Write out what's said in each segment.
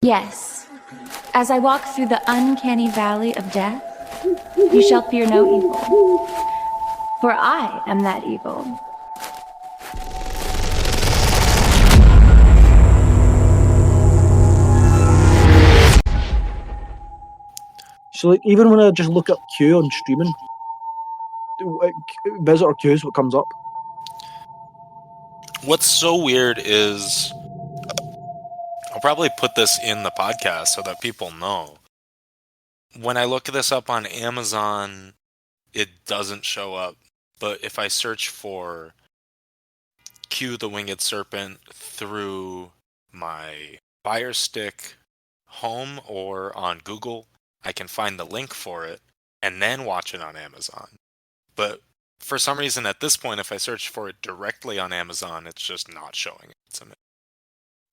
Yes, as I walk through the uncanny valley of death, you shall fear no evil, for I am that evil. So like, even when I just look up Q on streaming, visitor Q is what comes up. What's so weird is I'll probably put this in the podcast so that people know. When I look this up on Amazon, it doesn't show up. But if I search for Q the Winged Serpent through my Fire Stick home or on Google, I can find the link for it and then watch it on Amazon. But for some reason at this point, if I search for it directly on Amazon, it's just not showing it to me.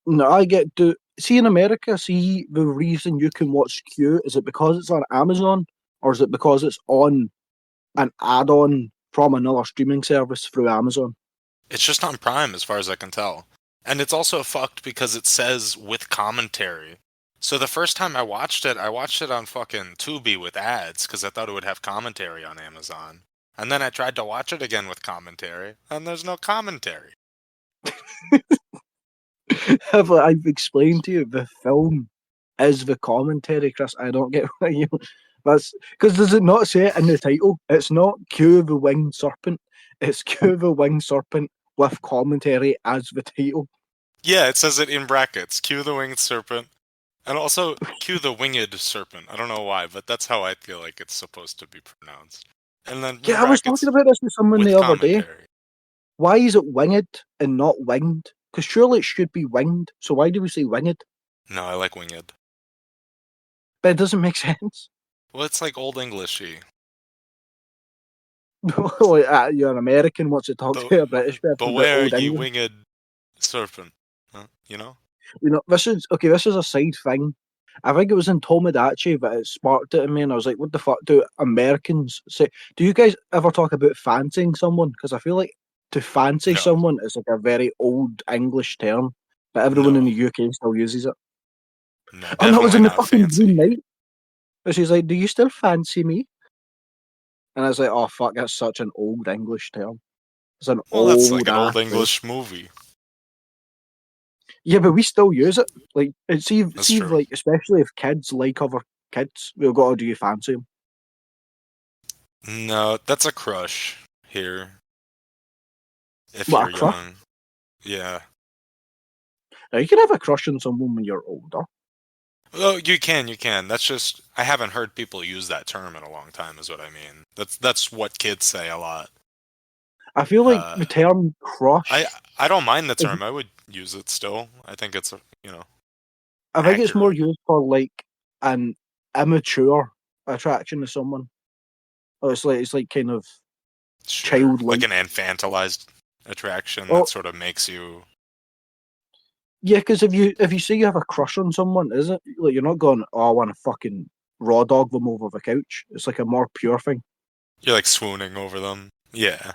No, I get to see in America. See, the reason you can watch Q is it because it's on Amazon, or is it because it's on an add-on from another streaming service through Amazon? It's just on Prime as far as I can tell. And it's also fucked because it says with commentary. So the first time I watched it on fucking Tubi with ads because I thought it would have commentary on Amazon. And then I tried to watch it again with commentary, and there's no commentary. I've explained to you the film is the commentary, Chris. I don't get why you. That's because does it not say it in the title? It's not Q the Winged Serpent. It's Q the Winged Serpent with commentary as the title. Yeah, it says it in brackets. Q the Winged Serpent. And also, Q the Winged Serpent. I don't know why, but that's how I feel like it's supposed to be pronounced. And then Yeah, I was talking about this with someone with the other day. commentary. Why is it winged and not winged? Because surely it should be winged. So why do we say winged? No, I like winged. But it doesn't make sense. Well, it's like Old Englishy. You're an American. What's it talk to a British person about Beware old ye England? winged serpent. Huh? You know? You know, this is okay. This is a side thing. I think it was in Tomodachi that it sparked it in me, and I was like, "What the fuck do Americans say?" Do you guys ever talk about fancying someone? Because I feel like to fancy No. someone is like a very old English term, but everyone in No. the UK still uses it. No, And that was definitely in the not fucking fancy. Green Knight. And she's like, "Do you still fancy me?" And I was like, "Oh fuck, that's such an old English term. It's an Well, that's like old an ass Old phrase." English movie. Yeah, but we still use it. Like, That's true. like, especially if kids like other kids, we've got to do you fancy them. No, that's a crush here. If What, you're a crush? young. Yeah. Now, you can have a crush on someone when you're older. Oh, you can. That's just I haven't heard people use that term in a long time, is what I mean. That's what kids say a lot. I feel like the term crush. I don't mind the Is, term. I would use it still. I think it's I think it's more accurate. used for like an immature attraction to someone. Or it's like kind of Sure. childlike. Like an infantilized attraction Oh, that sort of makes you. yeah, because if you say you have a crush on someone, is it like you're not going, "Oh, I want to fucking raw dog them over the couch." It's like a more pure thing. You're like swooning over them. Yeah.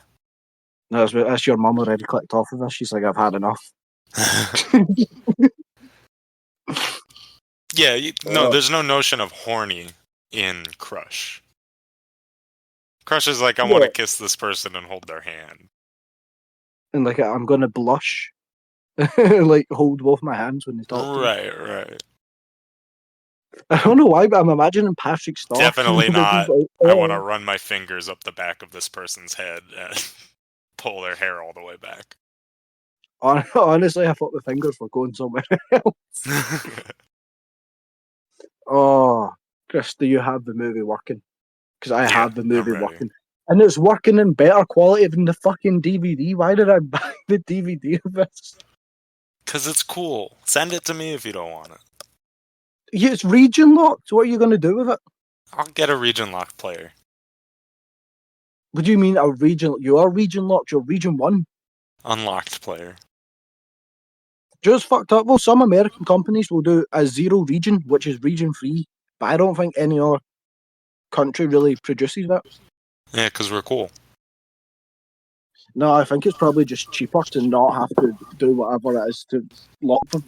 No, that's your mum already clicked off of this. She's like, "I've had enough." Yeah, no, there's no notion of horny in crush. Crush is like, I want Yeah, to kiss this person and hold their hand. and like I'm gonna blush, like hold both my hands when they talk to me. Right. I don't know why, but I'm imagining Patrick Star. Definitely Like, he's not. like, I want to oh. run my fingers up the back of this person's head and pull their hair all the way back. Honestly, I thought the fingers were going somewhere else. Oh, Chris, do you have the movie working? Because I Yeah, have the I'm movie ready. working. And it's working in better quality than the fucking DVD. Why did I buy the DVD of this? Because it's cool. Send it to me if you don't want it. Yeah, it's region locked. What are you going to do with it? I'll get a region lock player. What do you mean a region? You are region locked. You're region 1. Unlocked player. Just fucked up. Well, some American companies will do a 0 region, which is region free. But I don't think any other country really produces that. Yeah, because we're cool. No, I think it's probably just cheaper to not have to do whatever it is to lock them.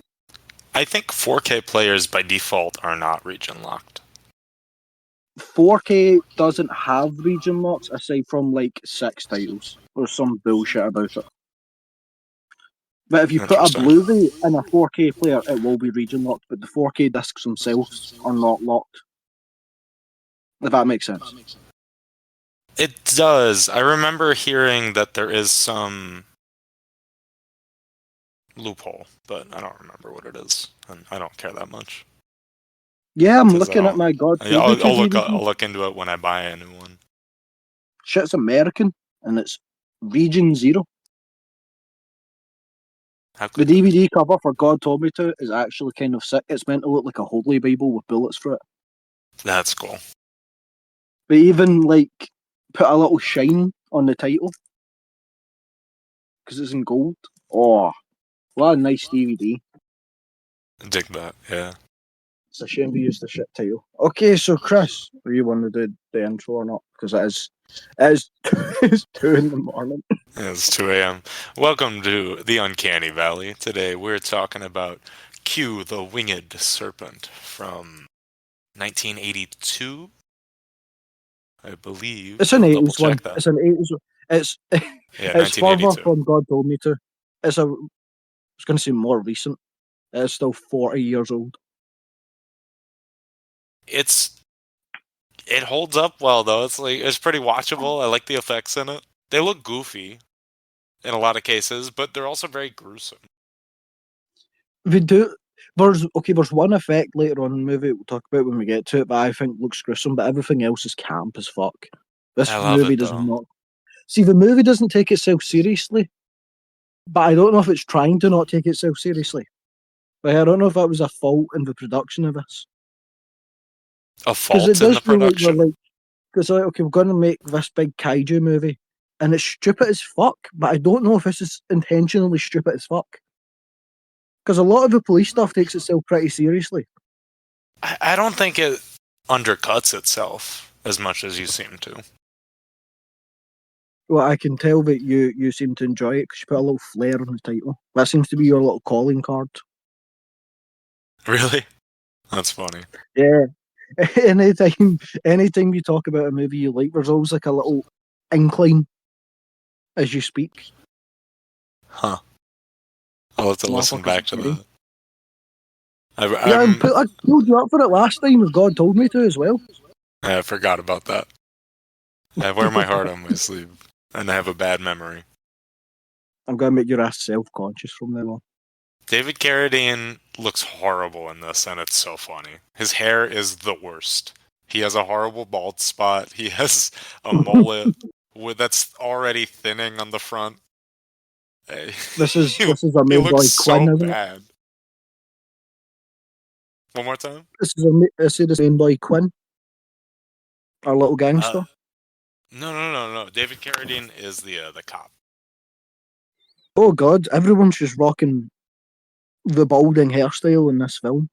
I think 4K players by default are not region locked. 4K doesn't have region locks aside from like 6 titles or some bullshit about it. But if you put a Interesting. Blu-ray in a 4K player, it will be region locked. But the 4K discs themselves are not locked. If that makes sense. It does. I remember hearing that there is some loophole, but I don't remember what it is, and I don't care that much. Yeah, I'm 'Cause looking at my God Toby I'll look. DVD. I'll look into it when I buy a new one. Shit's American and it's region 0. How The could that be? DVD cover for God Told Me To is actually kind of sick. It's meant to look like a holy Bible with bullets through it. That's cool. They even like put a little shine on the title because it's in gold. Oh, what a nice DVD. Dig that. Yeah. It's a shame we used the shit title. Okay, so Chris, are you want to do the intro or not? Because it is it's 2 in the morning. It's 2 a.m. Welcome to the Uncanny Valley. Today we're talking about Q the Winged Serpent from 1982, I believe. It's an I'll double 80s one. check that. It's an 80s one. It's Yeah, it's further 1982. from God Told Me To. I was going to say more recent. It's still 40 years old. It holds up well though. It's pretty watchable. I like the effects in it. They look goofy in a lot of cases, but they're also very gruesome. We do. There's one effect later on in the movie we'll talk about when we get to it that I think looks gruesome, but everything else is camp as fuck. I This love movie it does though. not. See, the movie doesn't take itself seriously, but I don't know if it's trying to not take itself seriously. Like, I don't know if that was a fault in the production of this. A Because it fault in does the feel like production. because like, okay, we're going to make this big kaiju movie, and it's stupid as fuck, but I don't know if this is intentionally stupid as fuck. Because a lot of the police stuff takes itself pretty seriously. I don't think it undercuts itself as much as you seem to. Well, I can tell that you seem to enjoy it because you put a little flair on the title. That seems to be your little calling card. Really? That's funny. Yeah. anytime you talk about a movie you like, there's always like a little incline as you speak. Huh. I'll have to listen Motherfuckers back are to kidding. that. Yeah, I'm I pulled you up for it last time if God told me to as well. I forgot about that. I wear my heart on my sleeve, and I have a bad memory. I'm gonna make your ass self-conscious from now on. David Carradine looks horrible in this, and it's so funny. His hair is the worst. He has a horrible bald spot. He has a mullet that's already thinning on the front. This is he, this is our he main looks boy Quinn, so isn't it? bad. One more time. This is the main boy Quinn, our little Uh, gangster. no. David Carradine is the cop. Oh God, everyone's just rocking the balding hairstyle in this film.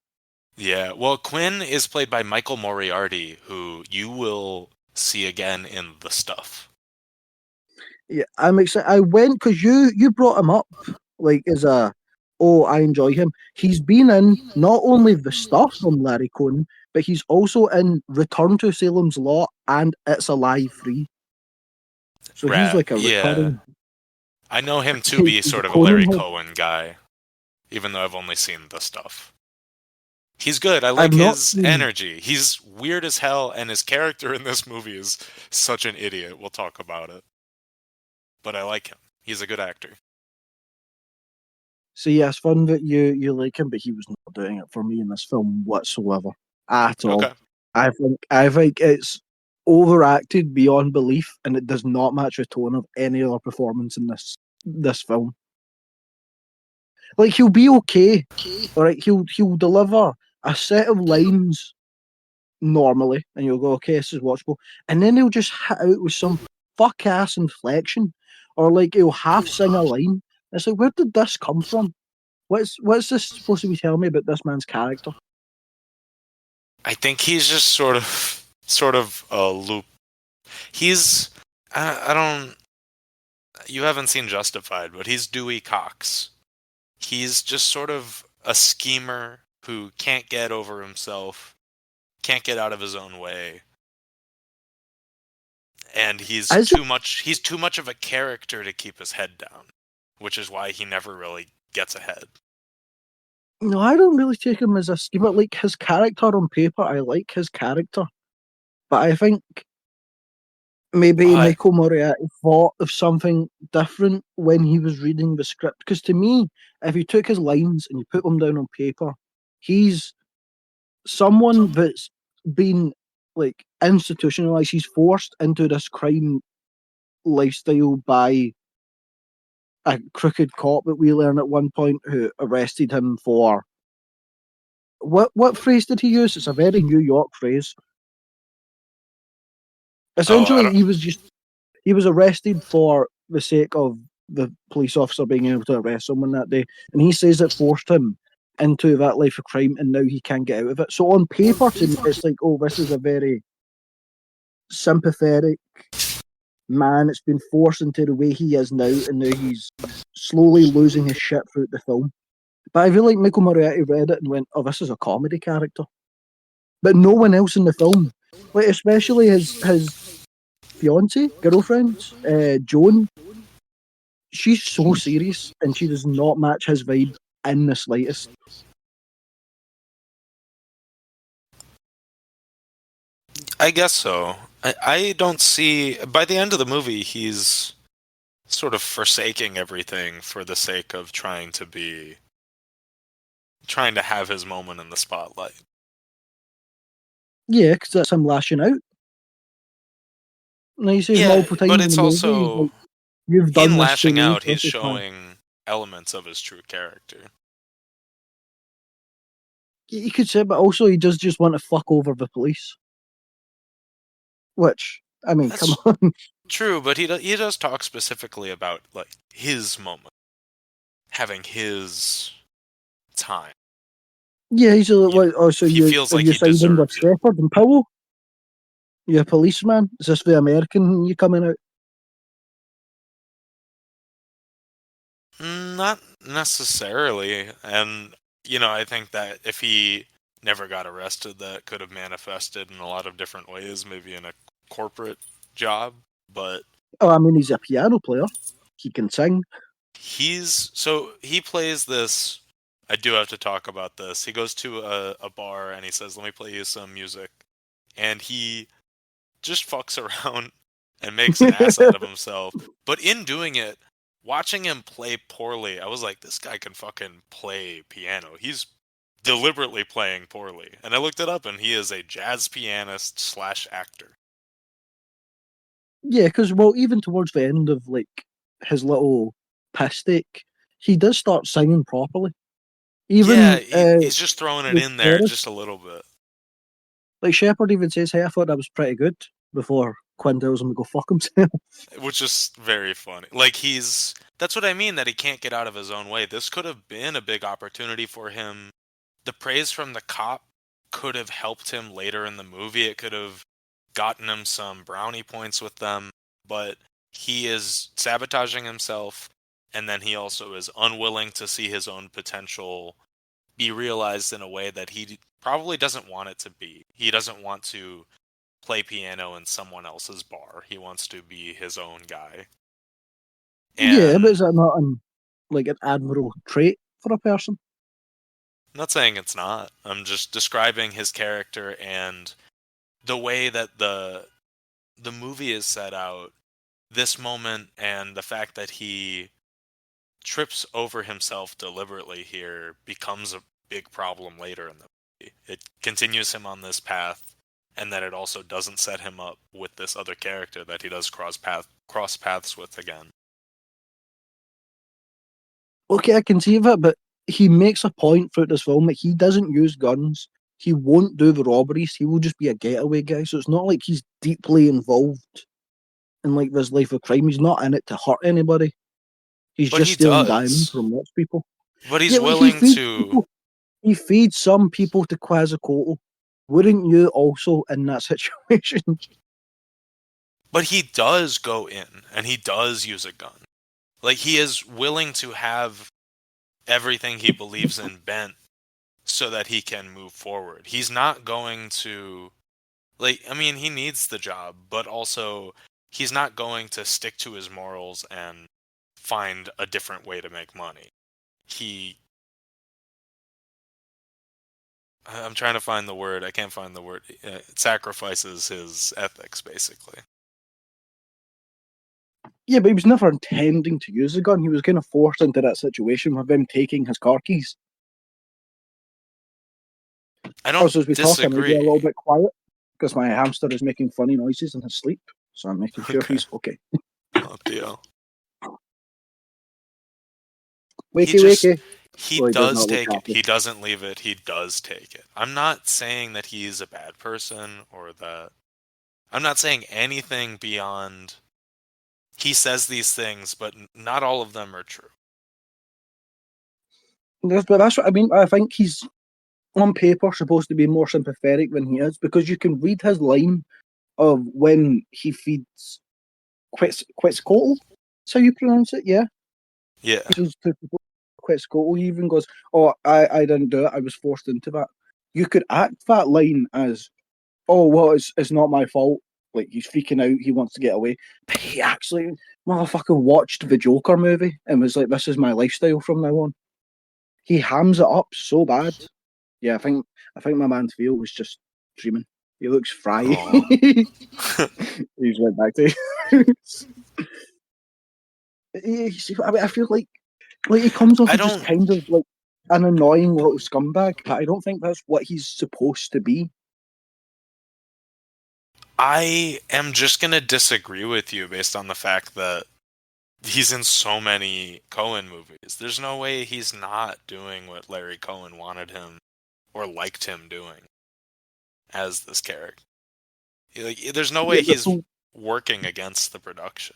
Yeah, well, Quinn is played by Michael Moriarty, who you will see again in The Stuff. Yeah, I'm excited. I went because you brought him up like as a I enjoy him. He's been in not only the stuff from Larry Cohen, but he's also in Return to Salem's Lot and It's Alive 3. So he's Right, like a yeah. recurring. I know him to be He's a sort of a Conan Larry head. Cohen guy, even though I've only seen The Stuff. He's good. I I've like not his seen. energy. He's weird as hell, and his character in this movie is such an idiot. We'll talk about it. But I like him. He's a good actor. So yeah, it's fun that you like him, but he was not doing it for me in this film whatsoever at all. Okay. I think it's overacted beyond belief, and it does not match the tone of any other performance in this film. Like he'll be okay, all right. He'll deliver a set of lines normally, and you'll go, okay, this is watchable, and then he'll just hit out with some fuck ass inflection, or like he'll half sing a line. It's like, where did this come from? What's this supposed to be telling me about this man's character? I think he's just sort of a loop. He's I don't. You haven't seen Justified, but he's Dewey Cox. He's just sort of a schemer who can't get over himself, can't get out of his own way. And he's Is it? too much of a character to keep his head down, which is why he never really gets ahead. No, I don't really take him as a schemer. Like his character on paper, I like his character, but I think maybe But Michael Moriarty thought of something different when he was reading the script. Because to me, if you took his lines and you put them down on paper, he's someone that's been like institutionalized. He's forced into this crime lifestyle by a crooked cop that we learn at one point who arrested him for what phrase did he use? It's a very New York phrase. I Essentially, he was arrested for the sake of the police officer being able to arrest someone that day, and he says it forced him into that life of crime, and now he can't get out of it. So on paper, to me, it's like, oh, this is a very sympathetic man. It's been forced into the way he is now, and now he's slowly losing his shit throughout the film. But I feel like Michael Moriarty read it and went, "Oh, this is a comedy character," but no one else in the film, like especially his fiance, girlfriend, Joan. She's so serious, and she does not match his vibe in the slightest. guess so. I don't see. By the end of the movie, he's sort of forsaking everything for the sake of trying to have his moment in the spotlight. Yeah, because that's him lashing out. And he says Yeah, multiple but times in it's the movie, he's also like, "You've in done this to lashing me. out, he's This is fine." showing elements of his true character. You could say, but also he does just want to fuck over the police. Which, I mean, come That's on. true, but he does talk specifically about like his moment, having his time. Yeah, he's like, You know, what, oh, so he feels are like you he siding with deserves it. Shepherd and Powell? You're a policeman? Is this the American you coming out? Not necessarily, and I think that if he never got arrested, that could have manifested in a lot of different ways, maybe in a corporate job, but Oh, I mean, he's a piano player. He can sing. he plays this. I do have to talk about this. He goes to a bar and he says, "Let me play you some music," and he just fucks around and makes an ass out of himself. But in doing it, watching him play poorly, I was like, this guy can fucking play piano. He's deliberately playing poorly. And I looked it up, and he is a jazz pianist slash actor. Yeah, because, well, even towards the end of, like, his little piss take, he does start singing properly. Yeah, Even he's just throwing it the in there chorus, just a little bit. like, Shepherd even says, hey, I thought that was pretty good, before Quinn tells him to go fuck himself. Which is very funny. Like, that's what I mean, that he can't get out of his own way. This could have been a big opportunity for him. The praise from the cop could have helped him later in the movie. It could have gotten him some brownie points with them, but he is sabotaging himself, and then he also is unwilling to see his own potential be realized in a way that he probably doesn't want it to be. He doesn't want to play piano in someone else's bar. He wants to be his own guy. Yeah, but And is that not like an admirable trait for a person? I'm not saying it's not. I'm just describing his character and the way that the movie is set out. This moment and the fact that he trips over himself deliberately here becomes a big problem later in the movie. It continues him on this path, and then it also doesn't set him up with this other character that he does cross paths with again. Okay, I can see that, but he makes a point throughout this film that he doesn't use guns. He won't do the robberies. He will just be a getaway guy. So it's not like he's deeply involved in like this life of crime. He's not in it to hurt anybody. He's But just he stealing diamonds does. from rich people. But he's Yeah, like he willing feeds to. people. He feeds some people to Quetzalcoatl. Wouldn't you also in that situation? But he does go in and he does use a gun. Like, he is willing to have everything he believes in bent so that he can move forward. He's not going to, like, I mean, he needs the job, but also he's not going to stick to his morals and find a different way to make money. I'm trying to find the word. I can't find the word. Sacrifices his ethics, basically. Yeah, but he was never intending to use the gun. He was kind of forced into that situation with him taking his car keys. I don't Also, as we talk, I may be a disagree. little bit quiet because my hamster is making funny noises in his sleep. So I'm making sure Okay. he's okay. Oh, deal. Wakey, wakey. He Well, he does does not look take it. happy. He doesn't leave it. He does take it. I'm not saying that he's a bad person or that. I'm not saying anything beyond. He says these things, but not all of them are true. But that's what I mean. I think he's on paper supposed to be more sympathetic than he is because you can read his line of when he feeds Quetzalcoatl. That's how you pronounce it, yeah? Yeah. He says to Quetzalcoatl, he even goes, "Oh, I didn't do it. I was forced into that." You could act that line as, "Oh, well, it's not my fault." Like he's freaking out, he wants to get away. But he actually, motherfucker, watched the Joker movie and was like, "This is my lifestyle from now on." He hams it up so bad. Yeah, I think my man Theo was just dreaming. He looks fry. Oh. He's went back to. I mean, I feel like he comes off I as just don't. kind of like an annoying little scumbag, but I don't think that's what he's supposed to be. I am just gonna disagree with you based on the fact that he's in so many Coen movies. There's no way he's not doing what Larry Cohen wanted him or liked him doing as this character. Like, there's no Yeah, way he's working against the production.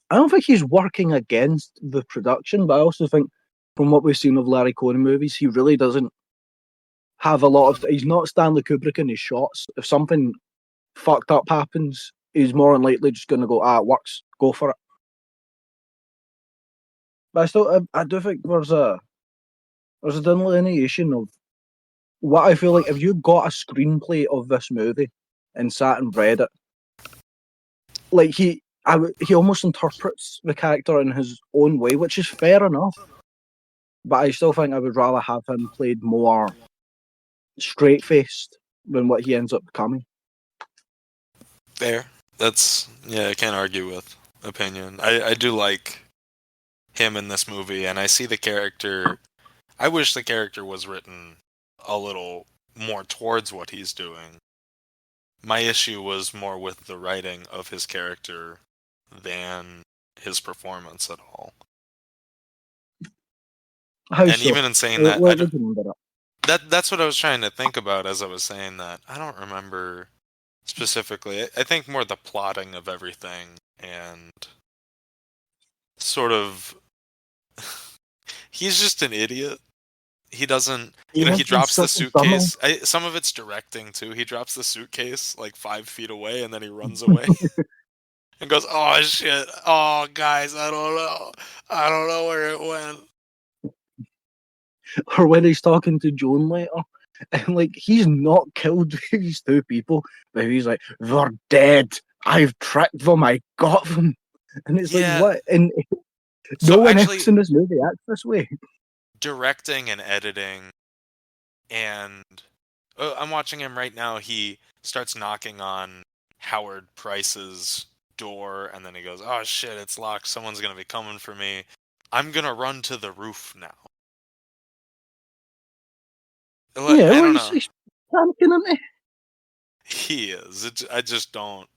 I don't think he's working against the production, but I also think from what we've seen of Larry Cohen movies, he really doesn't have a lot of. He's not Stanley Kubrick in his shots. If something fucked up happens, he's more than likely just going to go, it works, go for it. But I do think there's a delineation of what I feel like. If you got a screenplay of this movie and sat and read it, like he almost interprets the character in his own way, which is fair enough. But I still think I would rather have him played more straight faced than what he ends up becoming. Fair. I can't argue with opinion. I do like him in this movie, and I see the character. I wish the character was written a little more towards what he's doing. My issue was more with the writing of his character than his performance at all. How And so? even in saying that, What do you mean by that? that's what I was trying to think about as I was saying that. I don't remember specifically. I think more the plotting of everything and sort of he's just an idiot. He doesn't, He he lives in drops the such a dummy. suitcase. Some of it's directing too. He drops the suitcase like 5 feet away and then he runs away and goes, "Oh shit! Oh guys, I don't know. I don't know where it went." Or when he's talking to Joan later, and like he's not killed these two people, but he's like, "They're dead. I've tricked them. I got them." And it's like, Yeah. what? And no So one actually, else in this movie acts this way. directing and editing, and I'm watching him right now. He starts knocking on Howard Price's door, and then he goes, "Oh shit, it's locked. Someone's gonna be coming for me. I'm gonna run to the roof now." Yeah, I well, don't he's, know. he's panicking, isn't he? He is. I just don't.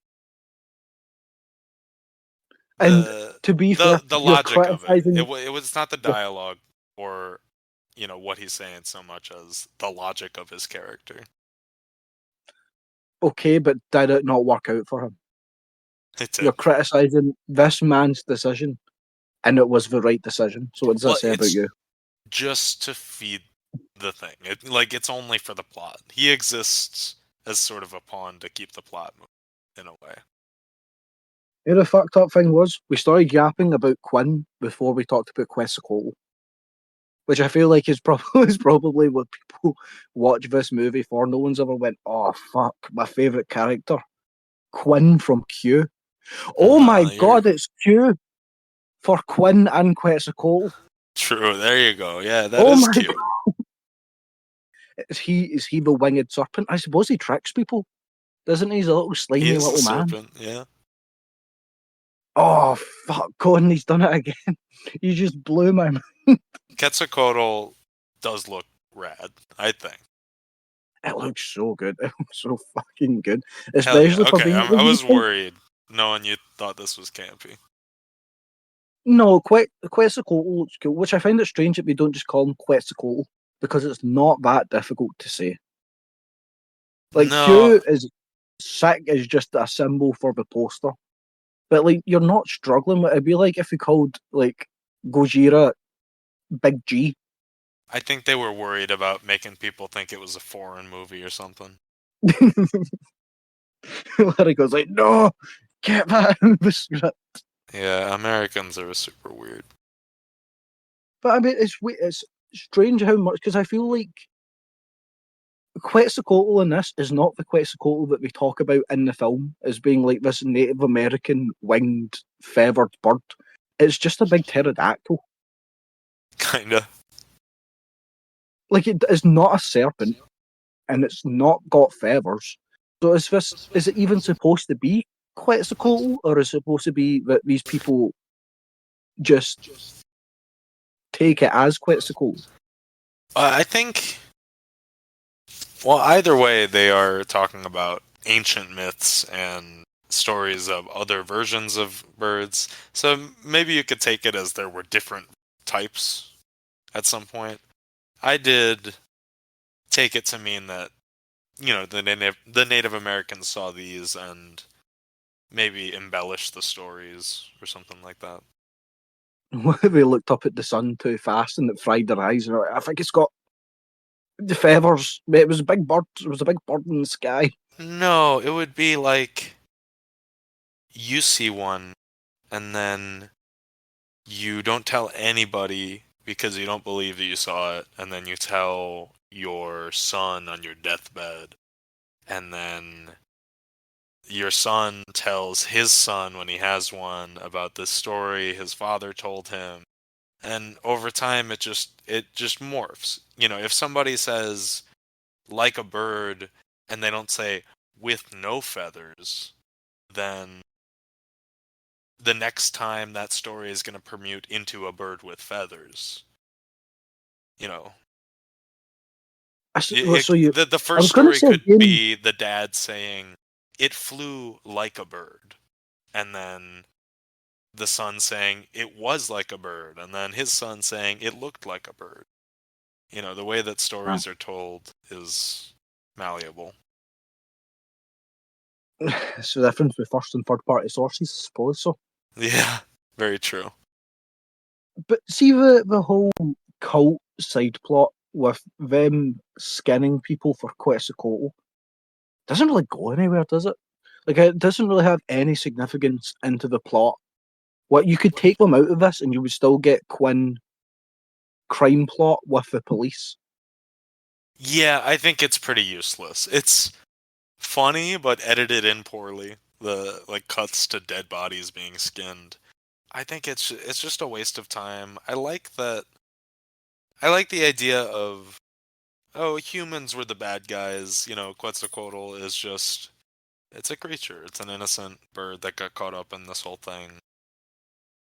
And The to be fair, the you're logic of it. criticizing. It was not the dialogue or what he's saying so much as the logic of his character. Okay, but did it not work out for him? It You're did. criticizing this man's decision, and it was the right decision. So what does that Well, say about it's you? just to feed the thing. It's only for the plot. He exists as sort of a pawn to keep the plot moving in a way. You know, the fucked up thing was we started yapping about Quinn before we talked about Quetzalcoatl. which I feel like is probably is probably what people watch this movie for. No one's ever went, "Oh fuck, my favorite character, Quinn from Q." Oh my You're god, it's Q for Quinn and Quetzalcoatl. true. There you go. Yeah, that Oh is my cute. god, is he the winged serpent? I suppose he tricks people, doesn't he? He's a little He slimy is the little man. serpent. Yeah. Oh fuck, Conan, he's done it again. You just blew my mind. Quetzalcoatl does look rad, I think. It looks so good. It looks so fucking good, Hell yeah. especially for Okay, being. I was worried knowing you thought this was campy. No, Quetzalcoatl looks cool, which I find it strange that we don't just call him Quetzalcoatl because it's not that difficult to say. Like No, Q is sick is just a symbol for the poster, but like you're not struggling with it. It'd be like if we called like Gojira Big G. I think they were worried about making people think it was a foreign movie or something. Larry goes like, "No, get that out of the script." Yeah, Americans are super weird. But I mean, it's strange how much because I feel like Quetzalcoatl in this is not the Quetzalcoatl that we talk about in the film as being like this Native American winged feathered bird. It's just a big pterodactyl. Kinda. Like it is not a serpent, and it's not got feathers. So is it even supposed to be Quetzalcoatl, or is it supposed to be that these people just take it as Quetzalcoatl? I think. Well, either way, they are talking about ancient myths and stories of other versions of birds. So maybe you could take it as there were different types at some point. I did take it to mean that, the Native Americans saw these and maybe embellished the stories or something like that. They looked up at the sun too fast and it fried their eyes. And I think it's got the feathers. It was a big bird. It was a big bird in the sky. No, it would be like you see one and then you don't tell anybody because you don't believe that you saw it, and then you tell your son on your deathbed, and then your son tells his son when he has one about this story his father told him, and over time it just morphs. If somebody says like a bird and they don't say with no feathers, then the next time that story is going to permute into a bird with feathers. You know, So you, the I first was going to story say could again. be the dad saying it flew like a bird, and then the son saying it was like a bird, and then his son saying it looked like a bird. The way that stories are told is malleable. It's the difference with first and third party sources, I suppose. So, Yeah, very true. but see the whole cult side plot with them skinning people for Quetzalcoatl doesn't really go anywhere, does it? Like it doesn't really have any significance into the plot. What you could take them out of this, and you would still get Quinn crime plot with the police. Yeah, I think it's pretty useless. It's funny, but edited in poorly. The cuts to dead bodies being skinned. I think it's just a waste of time. I like that. I like the idea of, oh, humans were the bad guys. Quetzalcoatl is just, it's a creature. It's an innocent bird that got caught up in this whole thing.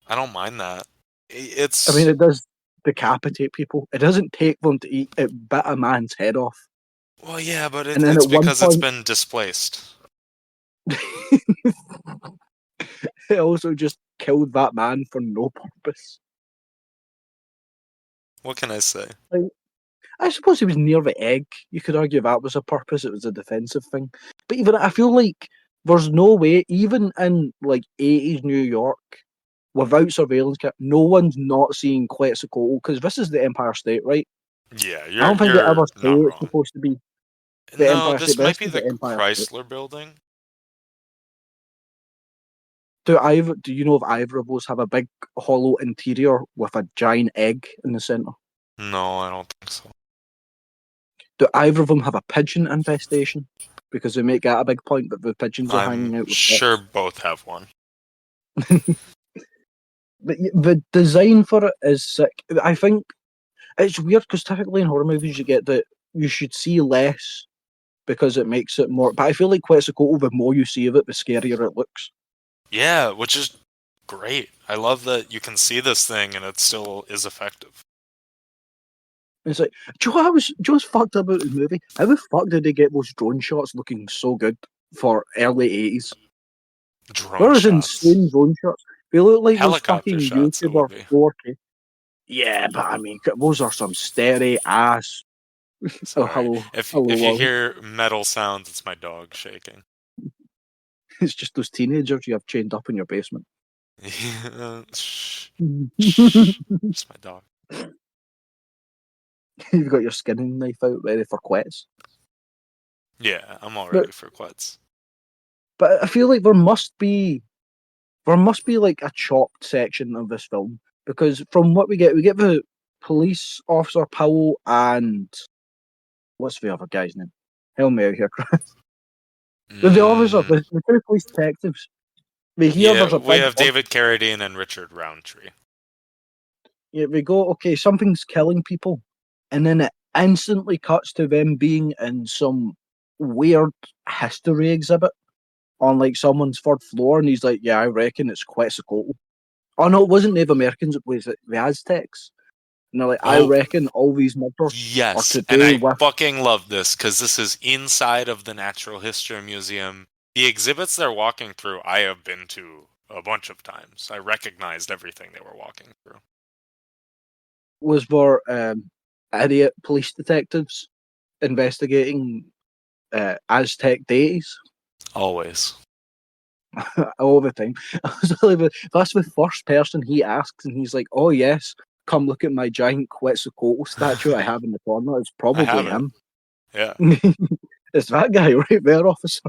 I don't mind that. I mean, It's, it does decapitate people. It doesn't take them to eat. It bit a man's head off, well, yeah, but and then it's at one because it's point, been displaced. it also just killed that man for no purpose. What can I say? Like, I suppose he was near the egg. You could argue that was a purpose. It was a defensive thing. But even I feel like there's no way, even in like 80s New York, without surveillance, no one's not seeing Quetzalcoatl because this is the Empire State, right? Yeah, I you're don't think they ever you're say not it's wrong. supposed to be the No, Empire State, this but might this be is the the Empire State. Chrysler Building. Do you know if either of those have a big hollow interior with a giant egg in the centre? No, I don't think so. Do either of them have a pigeon infestation? Because they make that a big point that the pigeons are hanging I'm out with sure pets. both have one. But the design for it is sick. I think it's weird because typically in horror movies you get that you should see less because it makes it more. But I feel like Quetzalcoatl, the more you see of it, the scarier it looks. Yeah, which is great. I love that you can see this thing and it still is effective. It's like, do you know what what's fucked up about the movie? How the fuck did they get those drone shots looking so good for early 80s? Drone Those shots. insane drone shots. They look like those Helicopter fucking shots, it YouTuber would be. 4K. Yeah, but I mean, those are some steady ass. Oh, Sorry. hello, If you hello. hear metal sounds, it's my dog shaking. It's just those teenagers you have chained up in your basement. Shh, shh. You've It's my dog. got your skinning knife out ready for quets. Yeah, I'm all But ready for quets. but I feel like there must be like a chopped section of this film because from what we get the police officer Powell and what's the other guy's name? Help me out here, Chris. The officer, Mm, the two police detectives. We hear yeah, there's a we big have bug. David Carradine and Richard Roundtree. Yeah, we go, okay, something's killing people. And then it instantly cuts to them being in some weird history exhibit on like someone's third floor. And he's like, yeah, I reckon it's Quetzalcoatl. Oh, no, it wasn't Native Americans, it was the Aztecs. And they're like, I Oh, reckon all these murders are yes, to and do I with. fucking love this because this is inside of the Natural History Museum. The exhibits they're walking through, I have been to a bunch of times. I recognized everything they were walking through. Was for idiot police detectives investigating Aztec deities Always. all the time. I was like, that's the first person he asks, and he's like, "Oh yes, come look at my giant Quetzalcoatl statue I have in the corner. It's I probably have it. him. Yeah. It's that guy right there, officer."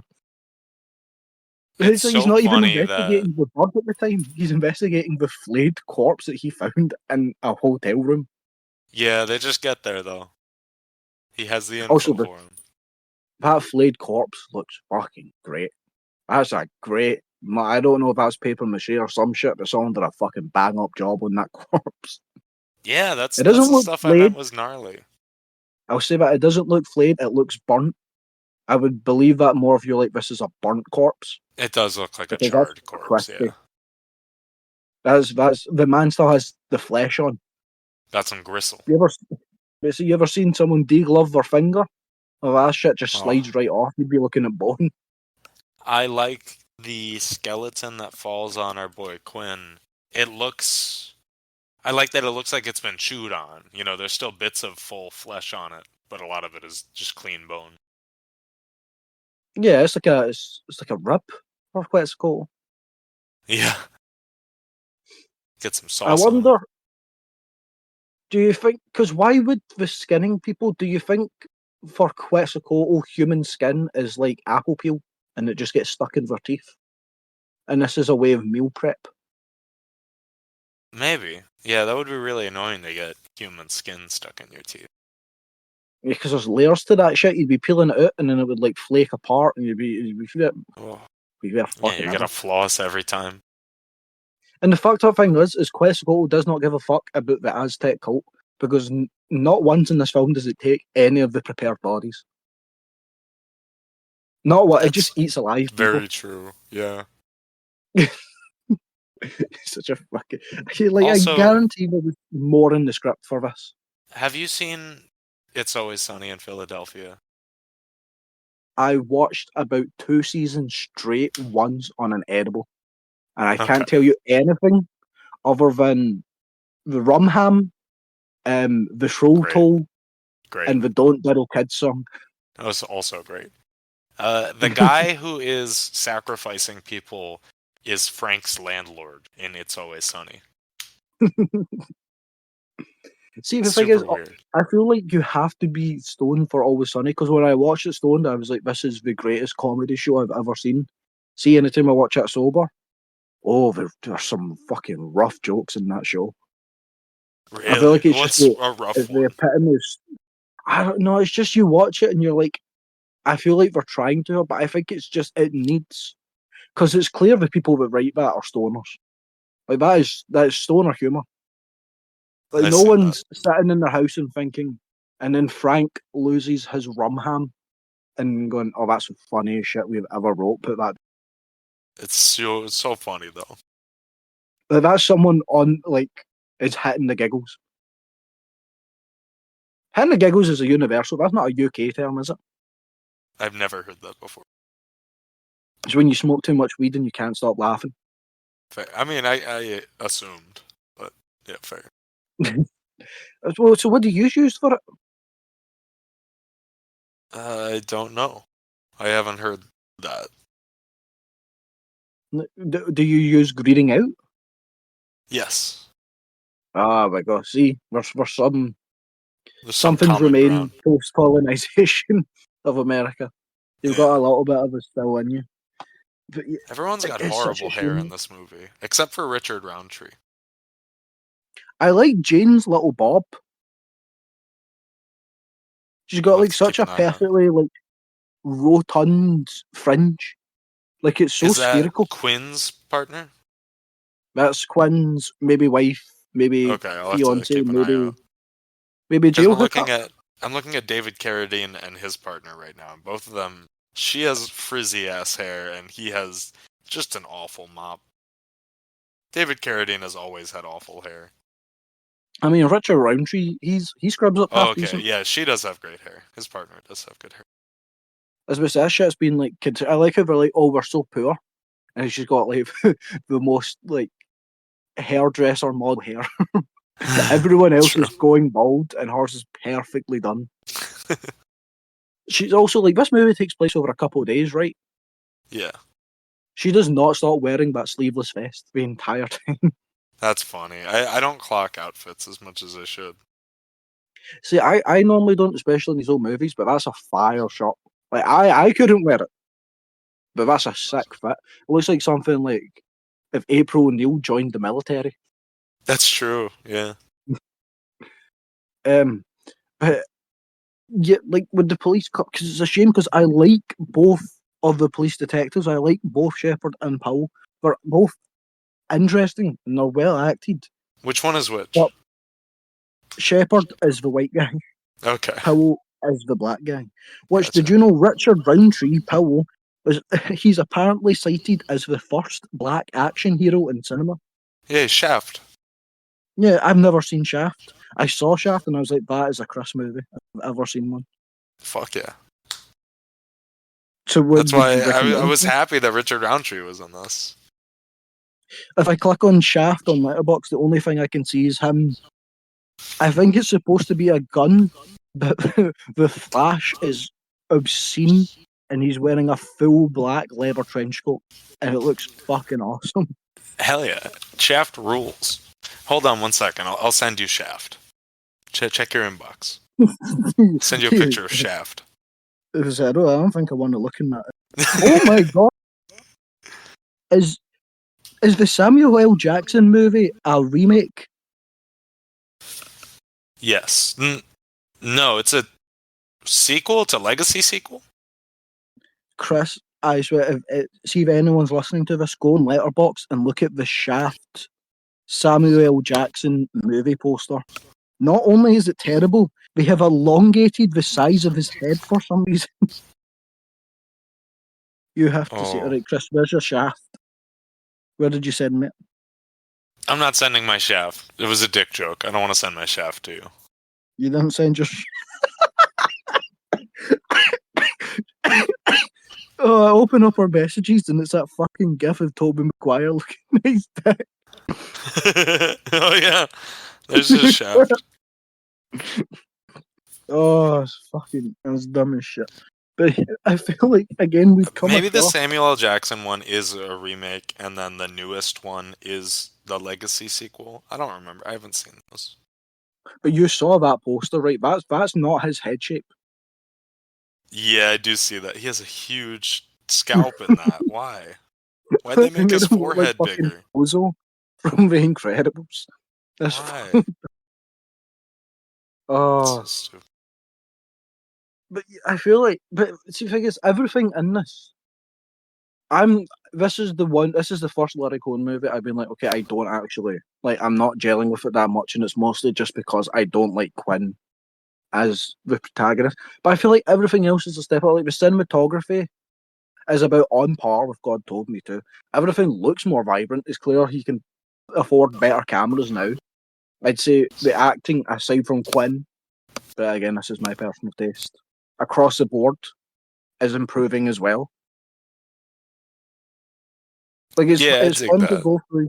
It's It's like he's so not even funny that, investigating the bird at the time. He's investigating the flayed corpse that he found in a hotel room. yeah, they just get there though. He has the Also, info for him. that flayed corpse looks fucking great. That's a great. I don't know if that's paper mache or some shit, but someone did a fucking bang up job on that corpse. Yeah, that's It that's doesn't the look stuff I meant flayed. was gnarly. I'll say that it doesn't look flayed. It looks burnt. I would believe that more if you're like, this is a burnt corpse It does look like a because that's charred corpse, crispy. yeah. That's the man still has the flesh on. That's some gristle. You ever seen someone deglove their finger? Oh, that shit just Oh, slides right off. You'd be looking at bone. I like the skeleton that falls on our boy Quinn. It looks. I like that it looks like it's been chewed on. You know, there's still bits of full flesh on it, but a lot of it is just clean bone. Yeah, it's like a rib or Quetzalcoatl. Yeah. Get some I sauce on it. wonder. Do you think? Because why would the skinning people? Do you think for Quetzalcoatl, human skin is like apple peel, and it just gets stuck in their teeth? And this is a way of meal prep. Maybe. Yeah, that would be really annoying to get human skin stuck in your teeth. Because there's layers to that shit. You'd be peeling it out, and then it would like flake apart, and Oh. you'd be a Yeah, fucking you ever. gotta floss every time. And the fucked up thing is Quetzalcoatl does not give a fuck about the Aztec cult because not once in this film does it take any of the prepared bodies. Not what it That's just eats alive people. very true. Yeah. Such a fucking. Like I Also, guarantee there was more in the script for this. have you seen It's Always Sunny in Philadelphia? I watched about 2 seasons straight once on an edible, and I Okay. can't tell you anything other than the rum ham, the shrill Great. toll, Great. and the Don't Diddle Kids song. That was also great. The guy who is sacrificing people is Frank's landlord in It's Always Sunny. See, the It's thing is, super weird. I feel like you have to be stoned for Always Sunny because when I watched it stoned, I was like, this is the greatest comedy show I've ever seen. See, anytime I watch it sober, oh, there's some fucking rough jokes in that show. I feel Really? like it's just What's a rough it's the one? epitome of. I don't know. It's just you watch it and you're like, I feel like they're trying to, but I think it's just it needs because it's clear the people that write that are stoners. Like that is stoner humor. Like I no see that. one's sitting in their house and thinking, and then Frank loses his rum ham and going, "Oh, that's the funniest shit we've ever wrote." Put that. It's so funny though. Like, that's someone on like is hitting the giggles. Hitting the giggles is a universal. That's not a UK term, is it? I've never heard that before. It's when you smoke too much weed and you can't stop laughing. Fair. I mean, I assumed, but yeah, fair. Well, so what do you use for it? I don't know. I haven't heard that. Do you use greeting out? Yes, Ah, my God. See, we're there's some something's common remained ground. post colonization of America. You've got Yeah, a little bit of it still in you. But everyone's got it's such a horrible hair in shame. this movie, except for Richard Roundtree. I like Jane's little bob. She's got I'll have like to such keep a an eye on. perfectly like rotund fringe. Like it's so Is that spherical. Quinn's partner? That's Quinn's maybe wife, maybe Okay, I'll have to fiance, keep an eye maybe out. Because jail hookup. I'm looking at David Carradine and his partner right now, and both of them. She has frizzy ass hair, and he has just an awful mop. David Carradine has always had awful hair. I mean, Richard Roundtree, he scrubs up Oh, half okay, decent. yeah, she does have great hair. His partner does have good hair. As we say, that shit's been like, I like how they're like, oh, we're so poor, and she's got like the most like hairdresser model hair. Everyone else True. is going bald, and hers is perfectly done. She's also like, this movie takes place over a couple of days, right? Yeah, She does not stop wearing that sleeveless vest the entire time. that's funny. I don't clock outfits as much as I should. See, I normally don't, especially in these old movies, but that's a fire shot. Like I couldn't wear it, but that's a sick fit. It looks like something like if April O'Neil joined the military. That's true. Yeah. But yeah, like with the police, because it's a shame because I like both of the police detectives. I like both Shepard and Powell. They're both interesting and they're well acted. Which one is which? But Shepard is the white guy. Okay. Powell is the black guy. Which did Gotcha. you know Richard Roundtree Powell was he's apparently cited as the first black action hero in cinema. Yeah, Shaft. Yeah, I've never seen Shaft. I saw Shaft and I was like, that is a Chris movie. I've ever seen one. Fuck yeah. So That's would why you I recommend was it? happy that Richard Roundtree was in this. If I click on Shaft on Letterboxd, the only thing I can see is him. I think it's supposed to be a gun, but the flash is obscene and he's wearing a full black leather trench coat and it looks fucking awesome. Hell yeah. Shaft rules. Hold on one second. I'll send you Shaft. Check your inbox. Send you a picture of Shaft. I don't think I want to look in that. Oh my god! Is the Samuel L. Jackson movie a remake? Yes. No, it's a sequel. It's a legacy sequel. Chris, I swear, see if anyone's listening to this, go on Letterboxd and look at the Shaft Samuel L. Jackson movie poster. Not only is it terrible, they have elongated the size of his head for some reason. You have to see it. Oh. Right, Chris, where's your Shaft? Where did you send me? I'm not sending my Shaft. It was a dick joke. I don't want to send my Shaft to you. You didn't send your. Oh, I open up our messages and it's that fucking gif of Tobey Maguire looking at his dick. Oh yeah. There's his Shaft. Oh, it's dumb as shit. But I feel like, again, we've come Maybe the across. Samuel L. Jackson one is a remake, and then the newest one is the legacy sequel. I don't remember. I haven't seen those. But you saw that poster, right? That's not his head shape. Yeah, I do see that. He has a huge scalp in that. Why? Why'd they They make made his him look like forehead fucking bigger? Bozo from The Incredibles. That's Why? Oh, So stupid. but I feel like, but see, the thing is, everything in this, this is the first Larry Cohen movie I've been like, okay, I don't actually, like, I'm not gelling with it that much, and it's mostly just because I don't like Quinn as the protagonist. But I feel like everything else is a step up. Like, the cinematography is about on par with God Told Me To. Everything looks more vibrant. It's clear he can afford better cameras now. I'd say the acting, aside from Quinn, but again, this is my personal taste, across the board is improving as well. Like, Yeah, I it's dig fun to that. go through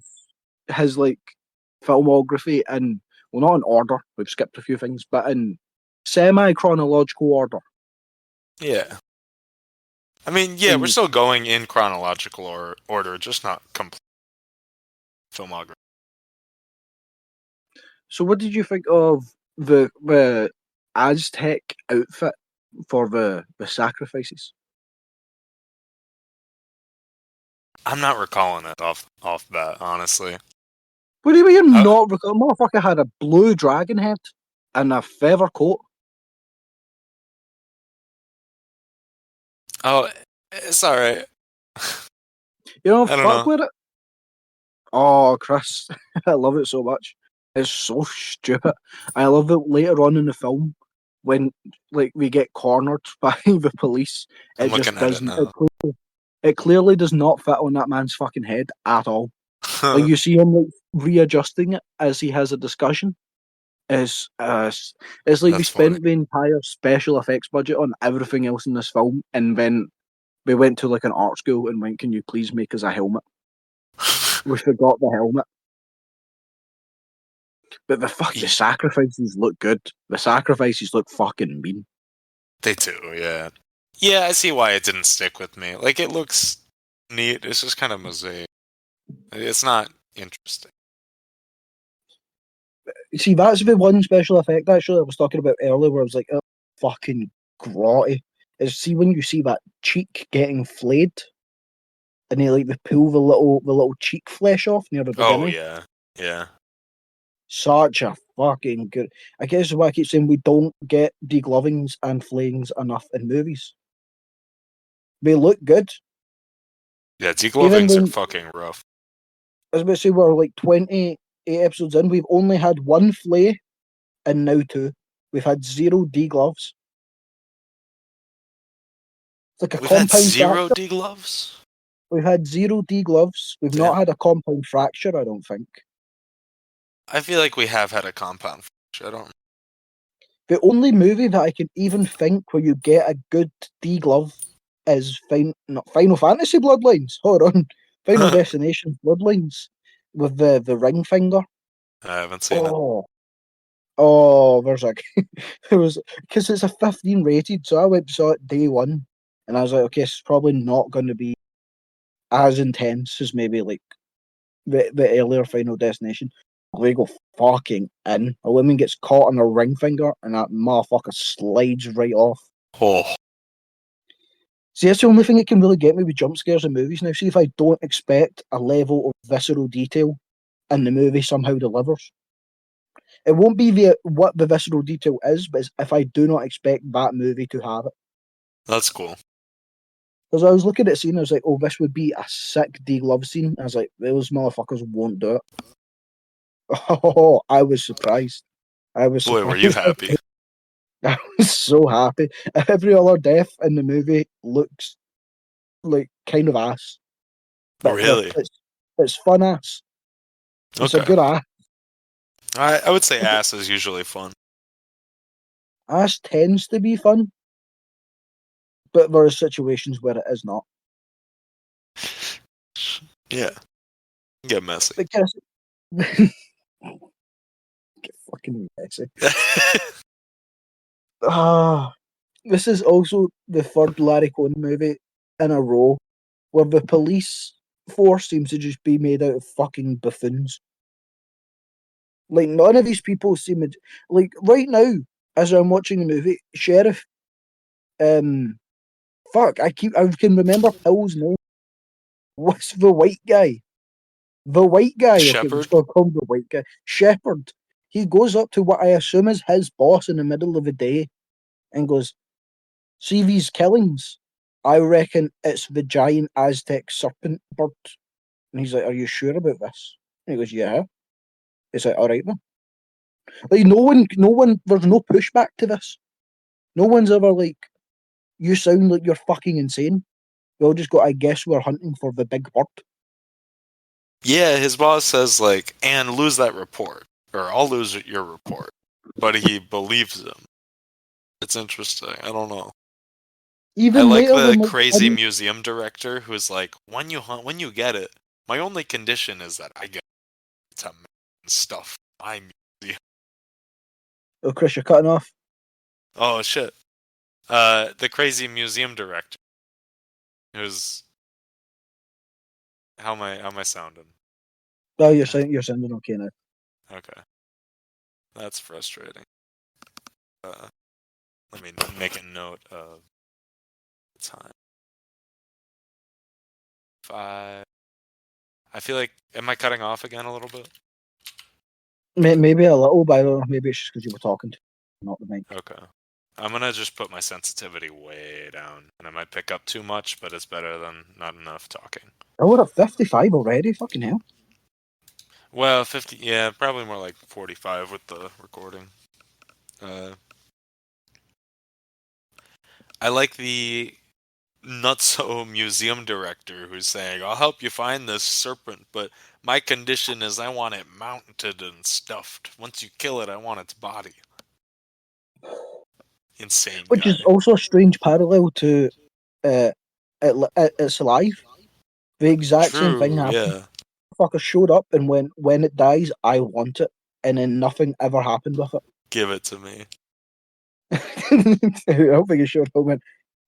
his like filmography in, well, not in order. We've skipped a few things, but in semi chronological order. Yeah. I mean, yeah, we're And still going in chronological order, just not complete filmography. so, what did you think of the Aztec outfit for the sacrifices? I'm not recalling it off bat, honestly. What do you mean you're Uh, not? The motherfucker had a blue dragon head and a feather coat. oh, it's all right. You know, I don't fuck know. with it. Oh, Chris, I love it so much. It's so stupid. I love it later on in the film when, like, we get cornered by the police. I'm It looking just at it doesn't. now. It clearly does not fit on that man's fucking head at all. Like, you see him like readjusting it as he has a discussion. It's like we That's funny. spent the entire special effects budget on everything else in this film, and then we went to like an art school and went, "Can you please make us a helmet?" We forgot the helmet. But the sacrifices look good. The sacrifices look fucking mean. They do, yeah. Yeah, I see why it didn't stick with me. Like, it looks neat. It's just kind of mosaic. It's not interesting. See, that's the one special effect actually I was talking about earlier, where I was like, oh, fucking grotty. Is see when you see that cheek getting flayed, and they pull the little cheek flesh off near the Oh, beginning. yeah. Yeah. Such a fucking good. I guess why I keep saying we don't get deglovings and flayings enough in movies. They look good. Yeah, Even deglovings are when, fucking rough. I was about to say, we're like 28 episodes in, we've only had one flay and now two. We've had zero degloves. It's like a We've had compound zero fracture. degloves? We've had zero degloves. We've not Damn. had a compound fracture, I don't think. I feel like we have had a compound fracture. I don't. The only movie that I can even think where you get a good deglove is not Final Fantasy Bloodlines. Hold on. Final I Destination Bloodlines with the ring finger. haven't seen it. Oh, oh, there's a there was because it's a 15 rated, so I went and saw it day one, and I was like, okay, it's probably not going to be as intense as maybe like the earlier Final Destination. They go fucking in. A woman gets caught on her ring finger, and that motherfucker slides right off. Oh. See, that's the only thing that can really get me with jump scares in movies now. See, if I don't expect a level of visceral detail and the movie somehow delivers. It won't be what the visceral detail is, but it's if I do not expect that movie to have it. That's cool. Because I was looking at the scene, I was like, oh, this would be a sick D-Love scene. I was like, those motherfuckers won't do it. Oh, I was surprised. I was Boy, were you surprised. happy. I was so happy. Every other death in the movie looks like kind of ass. But Really? it's fun ass. It's a Okay. good ass. I would say ass is usually fun. Ass tends to be fun, but there are situations where it is not. Yeah. Get messy. But yes, get fucking messy. Ah, this is also the third Larry Cohen movie in a row where the police force seems to just be made out of fucking buffoons. Like, none of these people seem like right now, as I'm watching the movie, Sheriff, fuck, I can remember Pill's name. What's the white guy? The white guy, okay, we're just Shepherd? gonna call him the white guy. Shepherd. he goes up to what I assume is his boss in the middle of the day and goes, "See these killings? I reckon it's the giant Aztec serpent bird." And he's like, "Are you sure about this?" And he goes, "Yeah." He's like, "All right then." Like no one, there's no pushback to this. No one's ever like, "You sound like you're fucking insane." We all just go, "I guess we're hunting for the big bird." Yeah, his boss says like, "And lose that report, or I'll lose your report." But he believes him. It's interesting. I don't know. I Even like later the when like crazy museum director who's like, "When you hunt, when you get it, my only condition is that I get to stuff my museum." oh Chris, you're cutting off. Oh shit. The crazy museum director who's how am I sounding? Oh, you're sounding okay now. Okay, that's frustrating. Uh, Let me make a note of the time. 5. I feel like, am I cutting off again a little bit? Maybe a little, but I don't know. Maybe it's just because you were talking to not the mic. Okay. I'm gonna just put my sensitivity way down, and I might pick up too much, but it's better than not enough talking. Oh, we're at 55 already. Fucking hell. Well, 50, yeah, probably more like 45 with the recording. I like the nutso museum director who's saying, "I'll help you find this serpent, but my condition is I want it mounted and stuffed. Once you kill it, I want its body." Insane Which is guy. also a strange parallel to uh, It's Alive. The exact same thing True, happened. yeah. Fucker showed up, and when it dies, I want it, and then nothing ever happened with Give it to me. it. I don't think it showed up and went,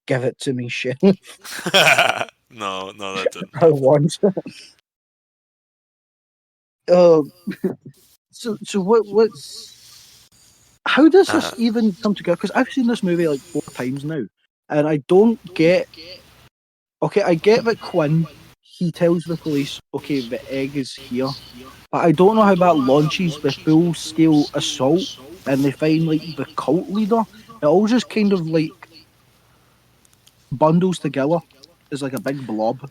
"Give it to me, shit." No, that didn't I happen. want it. Um, so what's how does Uh, this even come together? Because I've seen this movie like 4 times now, and I don't get. Okay, I get that Quinn he tells the police, "Okay, the egg is here," but I don't know how that launches the full scale assault, and they find like the cult leader. It all just kind of like bundles together as like a big blob.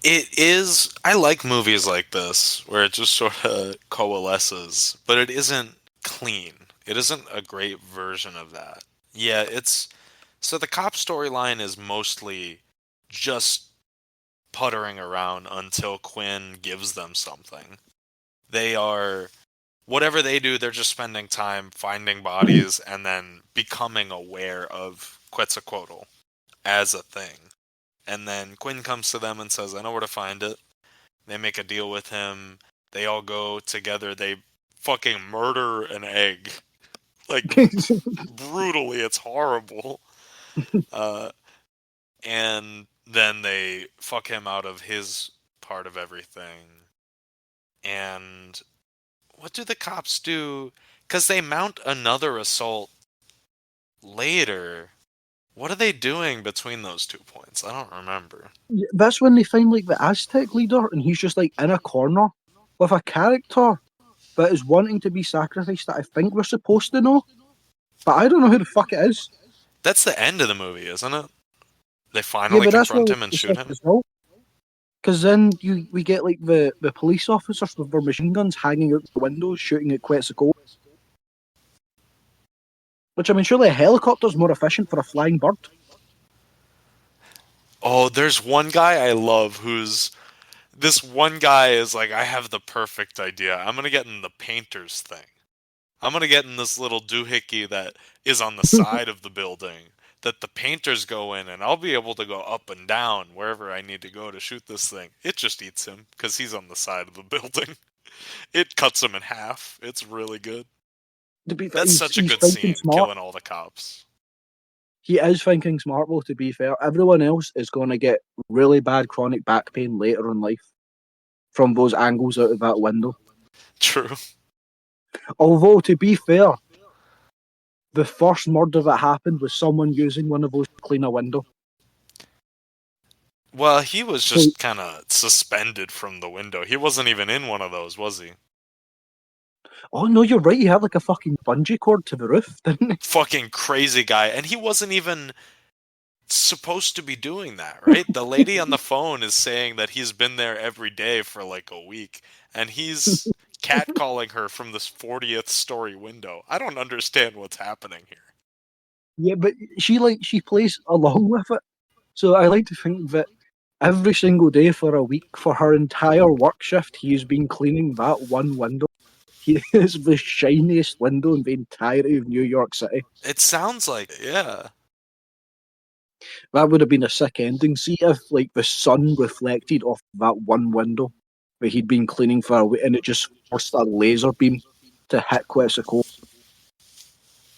it is. I like movies like this where it just sort of coalesces, but it isn't clean. It isn't a great version of that. Yeah, it's. So the cop storyline is mostly just puttering around until Quinn gives them something. They are. Whatever they do, they're just spending time finding bodies and then becoming aware of Quetzalcoatl as a thing. And then Quinn comes to them and says, "I know where to find it." They make a deal with him. They all go together. They fucking murder an egg. Like, brutally. It's horrible. Uh, and then they fuck him out of his part of everything. And what do the cops do? Because they mount another assault later. What are they doing between those 2 points? I don't remember. That's when they find like the Aztec leader, and he's just like in a corner with a character that is wanting to be sacrificed that I think we're supposed to know, but I don't know who the fuck it is. That's the end of the movie, isn't it? They Yeah, finally but that's where confront like, him and the shoot stuff him? is out. Because then we get like the police officers with their machine guns hanging out the windows shooting at Quetzalcoatl. Which I mean, surely a helicopter's more efficient for a flying bird. Oh, there's one guy I love who's. This one guy is like, "I have the perfect idea. I'm gonna get in the painter's thing. I'm gonna get in this little doohickey that is on the side of the building that the painters go in, and I'll be able to go up and down wherever I need to go to shoot this thing." It just eats him because he's on the side of the building. It cuts him in half. It's really good. To be fair, That's such a he's good thinking scene, smart. killing all the cops. He is thinking smart, though, to be fair. Everyone else is going to get really bad chronic back pain later in life from those angles out of that window. True. Although, to be fair, the first murder that happened was someone using one of those to clean a window. Well, he was So, just kind of suspended from the window. He wasn't even in one of those, was he? Oh no, you're right. He had like a fucking bungee cord to the roof, didn't he? Fucking crazy guy. And he wasn't even supposed to be doing that, right? The lady on the phone is saying that he's been there every day for like a week, and he's catcalling her from this 40th story window. I don't understand what's happening here. Yeah, but she plays along with it. So I like to think that every single day for a week, for her entire work shift, he's been cleaning that one window. He is the shiniest window in the entirety of New York City. It sounds like it, yeah. That would have been a sick ending. See if like the sun reflected off that one window that he'd been cleaning for a week, and it just forced a laser beam to hit Quetzalcoatl.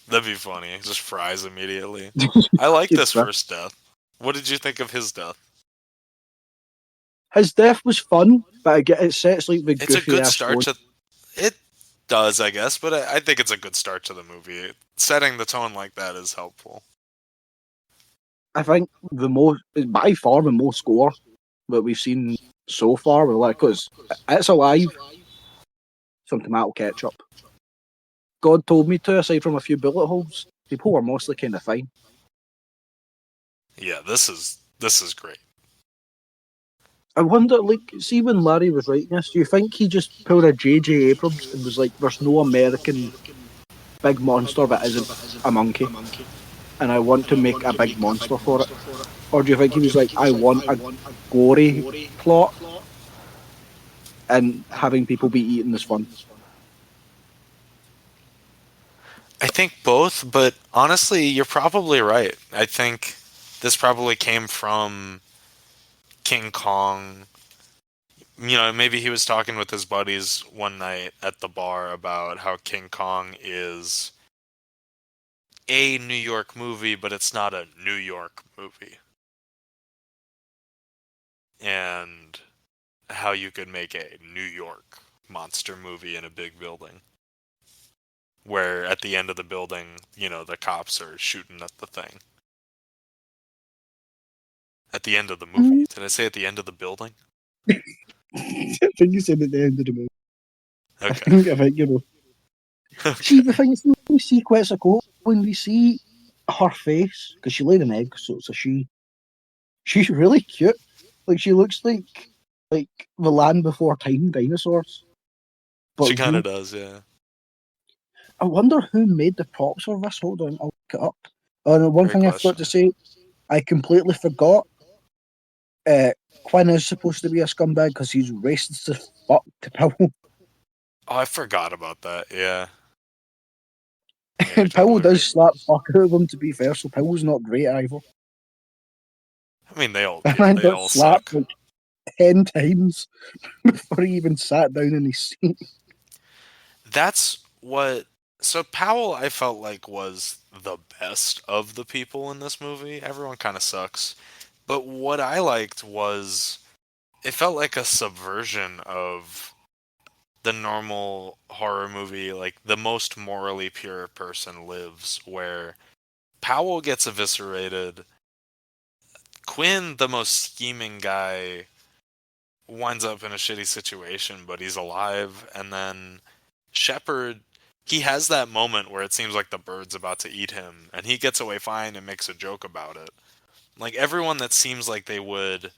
That'd be funny. He just fries immediately. I like this first death. What did you think of his death? His death was fun, but it sets like the It's a goofy good ass start tone. to... It does, I guess, but I think it's a good start to the movie. Setting the tone like that is helpful. I think by far the most gore that we've seen so far, because it's alive, some tomato ketchup. God told me to, aside from a few bullet holes, people were mostly kind of fine. Yeah, this is great. I wonder, see when Larry was writing this, do you think he just pulled a J.J. Abrams and was like, there's no American big monster that isn't a monkey, and I want to make a big monster for it? Or do you think he was like, I want a gory plot, and having people be eaten is fun? I think both, but honestly, you're probably right. I think this probably came from King Kong. You know, maybe he was talking with his buddies one night at the bar about how King Kong is a New York movie, but it's not a New York movie. And how you could make a New York monster movie in a big building. Where at the end of the building, you know, the cops are shooting at the thing. At the end of the movie. Did I say at the end of the building? I think you said at the end of the movie. Okay. I think you know. Okay. See, the thing is, when we see Quetzalcoatl, when we see her face, because she laid an egg, so it's a she. She's really cute. Like she looks like the land before time dinosaurs. But She kind real. of does, yeah. I wonder who made the props for this. Hold on, I'll look it up. And one Great thing I forgot question. to say, I completely forgot. Quinn is supposed to be a scumbag because he's racist as fuck to Powell. Oh, I forgot about that, yeah. Yeah, you're And Powell totally does right. slap fuck out of him, to be fair, so Powell's not great either. I mean, they all And they got all slapped suck. like 10 times before he even sat down in his seat. That's what... So Powell, I felt like, was the best of the people in this movie. Everyone kind of sucks. But what I liked was... It felt like a subversion of the normal horror movie, like the most morally pure person lives, where Powell gets eviscerated. Quinn, the most scheming guy, winds up in a shitty situation, but he's alive. And then Shepard, he has that moment where it seems like the bird's about to eat him, and he gets away fine and makes a joke about it. Like everyone that seems like they would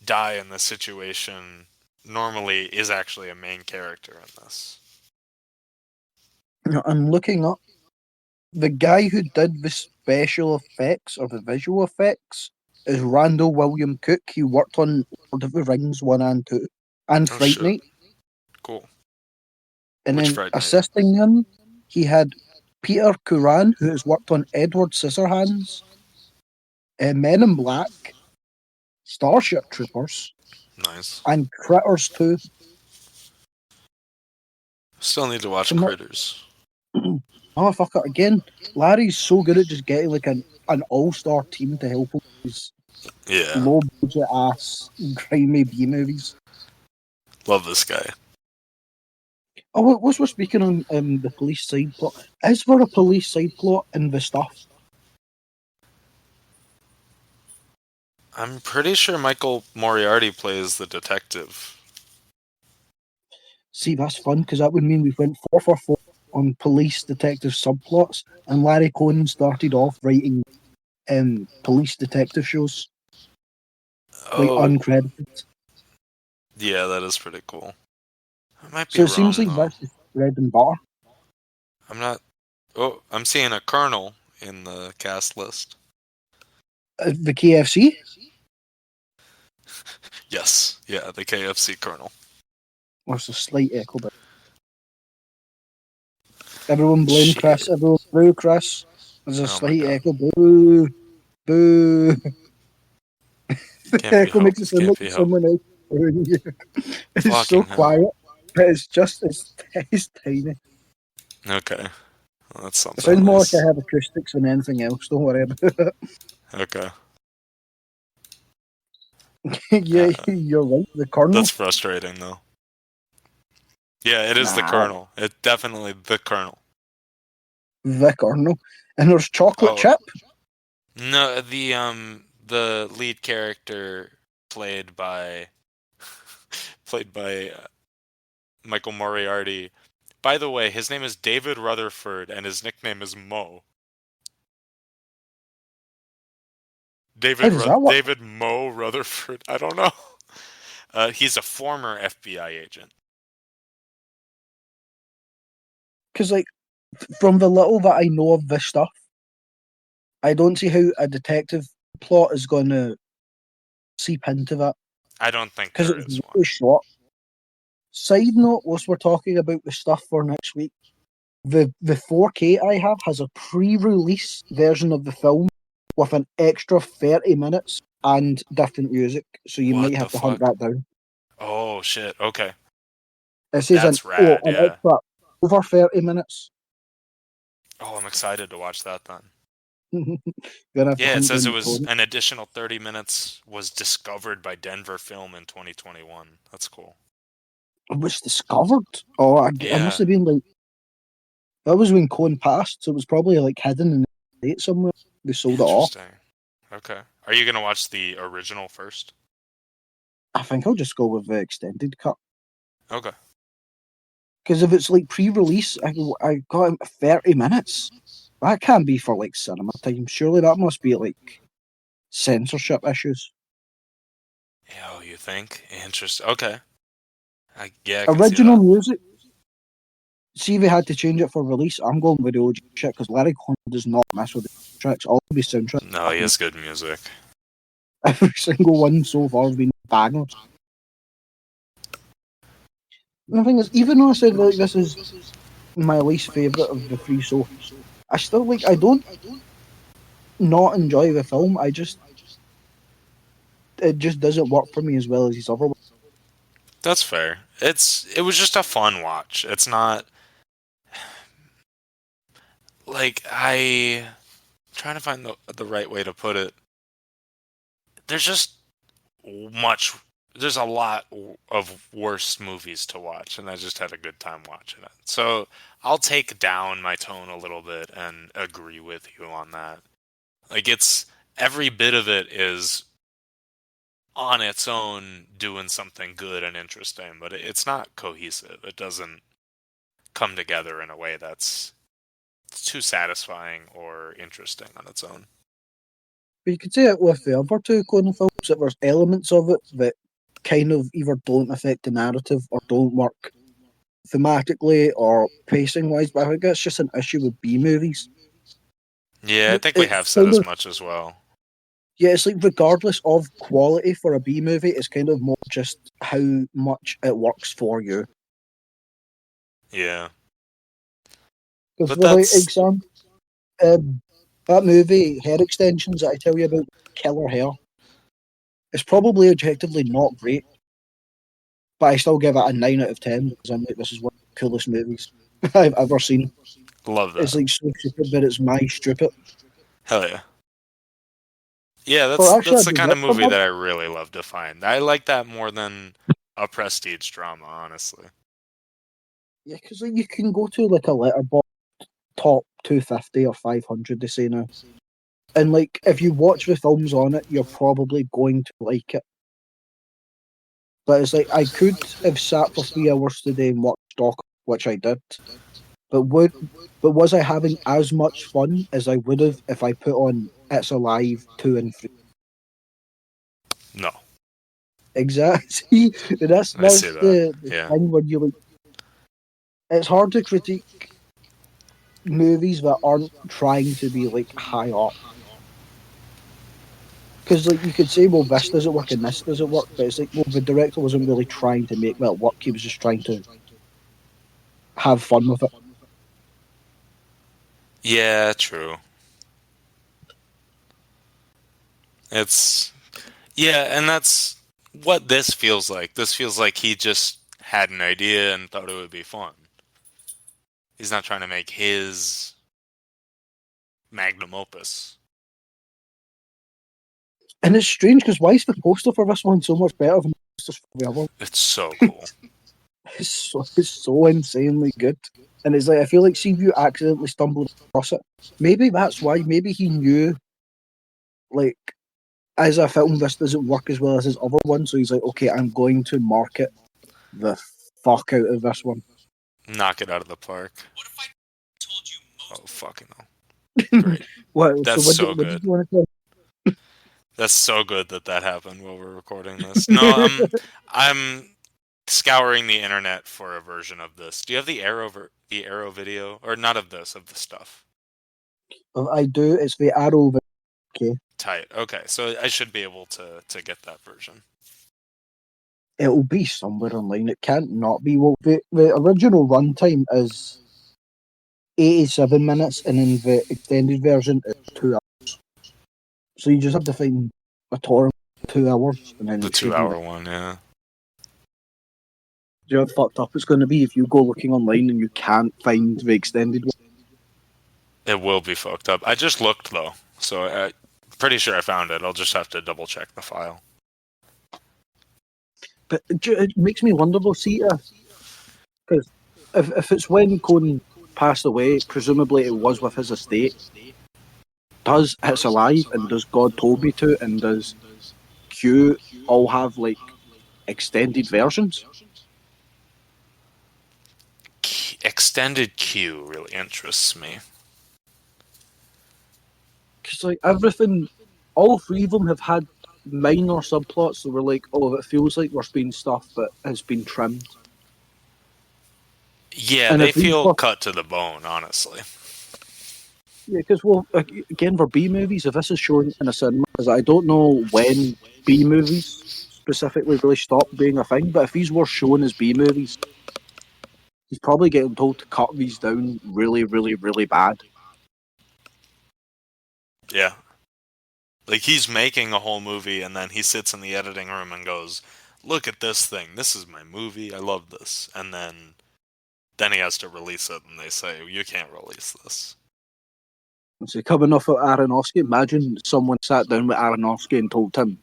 die in this situation normally is actually a main character in this. I'm looking up the guy who did the special effects or the visual effects is Randall William Cook. He worked on Lord of the Rings 1 and 2 and Oh Fright shit. Night. Cool. And Which then Fright Night? assisting him, he had Peter Curran, who has worked on Edward Scissorhands, Men in Black, Starship Troopers, Nice. and Critters 2. Still need to watch Some, Critters. oh, fuck it again. Larry's so good at just getting like an all-star team to help him with these Yeah. low-budget ass grimy B movies. Love this guy. Oh, we're speaking on the police side plot. Is there a police side plot in the stuff? I'm pretty sure Michael Moriarty plays the detective. See, that's fun, because that would mean we went 4 for 4 on police detective subplots, and Larry Cohen started off writing police detective shows, like Oh, uncredited. yeah, that is pretty cool. I might be So it seems wrong like though. that's just bread and butter. I'm not. Oh, I'm seeing a Colonel in the cast list. The KFC? Yes, yeah, the KFC Colonel. There's a slight echo, but everyone blame Shit. Chris. Everyone boo Chris. There's a Oh my slight god. echo. Boo. Boo. The Can't be echo makes it helped. sound Can't like be helped. someone else booing you. It's so Fucking hell. quiet, but it's tiny. Okay. Well, that's It something sounds more like nice. I have acoustics than anything else. Don't worry about it. Okay. Yeah, you're right. The Colonel. That's frustrating though. Yeah, it is the Nah, Colonel. It's definitely the Colonel. the Colonel. And there's chocolate Oh chip. no, the lead character played by played by Michael Moriarty. By the way, his name is David Rutherford, and his nickname is Mo. How does that work? David Mo Rutherford. I don't know. He's a former FBI agent. Because like from the little that I know of this stuff, I don't see how a detective plot is going to seep into that I don't think because there it's is really one. short. Side note, whilst we're talking about the stuff for next week, the 4K I have has a pre-release version of the film with an extra 30 minutes and different music, so you might What the have to hunt fuck? that down. Oh shit. Okay. It says That's rad, an yeah. extra over 30 minutes. Oh, I'm excited to watch that then. Gonna have to Yeah, it hunt says down it the was torrent. an additional 30 minutes was discovered by Denver Film in 2021. That's cool. It was discovered. Oh, I must Yeah, have been like that was when Cohen passed, so it was probably like hidden in the state somewhere. They sold it off. interesting. Okay. Are you gonna watch the original first? I think I'll just go with the extended cut. Okay. Because if it's like pre-release, I got him 30 minutes. That can't be for like cinema time. Surely that must be like censorship issues. Oh, you think? Interesting. Okay. Yeah, I can see Original that. music. See if they had to change it for release. I'm going with the OG shit because Larry Cohen does not mess with the tracks. All of his soundtracks, No, he has good music. every single one so far has been bangers. And the thing is, even though I said like this is my least favorite of the three so, I still like. I don't not enjoy the film. It just doesn't work for me as well as his other ones. That's fair. It was just a fun watch. It's not like trying to find the right way to put it. There's just much there's a lot of worse movies to watch, and I just had a good time watching it. So I'll take down my tone a little bit and agree with you on that. Like it's every bit of it is on its own doing something good and interesting, but it's not cohesive. It doesn't come together in a way that's too satisfying or interesting on its own. But you could say it with the other two Conan films that there's elements of it that kind of either don't affect the narrative or don't work thematically or pacing wise. But I think that's just an issue with B movies. Yeah, I think we have It's said kind as of much as well. yeah, it's like regardless of quality for a B movie, it's kind of more just how much it works for you. Yeah. Because But for like that's example, that movie Hair Extensions that I tell you about, Killer Hair, it's probably objectively not great, but I still give it a 9 out of 10 because I'm like, this is one of the coolest movies I've ever seen. love It's that. like so stupid, but it's my stupid. Hell yeah. Yeah, Well, actually, that's I the do kind like of the movie one. that I really love to find. I like that more than a prestige drama, honestly. Yeah, because like, you can go to like a letterbox top 250 or 500, they say now. And like, if you watch the films on it, you're probably going to like it. But it's like I could have sat for 3 hours today and watched Stalker, which I did. But was I having as much fun as I would have if I put on It's Alive 2 and 3? No, Exactly. That's I see that. the Yeah. thing where you like. It's hard to critique movies that aren't trying to be like high art. Because like you could say, well, this doesn't work and this doesn't work, but it's like, well, the director wasn't really trying to make that work. He was just trying to have fun with it. Yeah, true. It's yeah, and that's what this feels like. This feels like he just had an idea and thought it would be fun. He's not trying to make his magnum opus. And it's strange because why is the poster for this one so much better than the posters for the other one? It's so cool. It's so insanely good. And it's like I feel like see if you accidentally stumbled across it. Maybe that's why. Maybe he knew like as a film this doesn't work as well as his other one, so he's like, okay, I'm going to market the fuck out of this one. Knock it out of the park. Oh, fucking hell. Great. What? So That's so what did good. you want to That's so good that happened while we're recording this. No, I'm scouring the internet for a version of this. Do you have the arrow video or not of this of the stuff? tell? I do. It's the arrow. Okay. Tight. Okay, so I should be able to get that version. It'll be somewhere online. It can't not be. Well, the original runtime is 87 minutes, and then the extended version is 2 hours. So you just have to find a torrent 2 hours, and then The it should be. 2 hour one, yeah. Do you know how fucked up it's going to be if you go looking online and you can't find the extended one? It will be fucked up. I just looked though, so I'm pretty sure I found it. I'll just have to double check the file. But it makes me wonder though, see, because if it's when Conan passed away, presumably it was with his estate. Does It's Alive and does God Told Me To and does Q all have like extended versions? Extended queue really interests me. Because like everything, all three of them have had minor subplots that were like, oh, it feels like we're being stuff that has been trimmed. Yeah, And they if these feel were, cut to the bone, honestly. yeah, because well, again for B movies, if this is shown in a cinema, 'cause I don't know when B movies specifically really stopped being a thing, but if these were shown as B movies, he's probably getting told to cut these down really, really, really bad. Yeah. Like he's making a whole movie and then he sits in the editing room and goes, "Look at this thing. This is my movie. I love this." And then he has to release it and they say, "You can't release this." So coming off of Aronofsky, imagine someone sat down with Aronofsky and told him,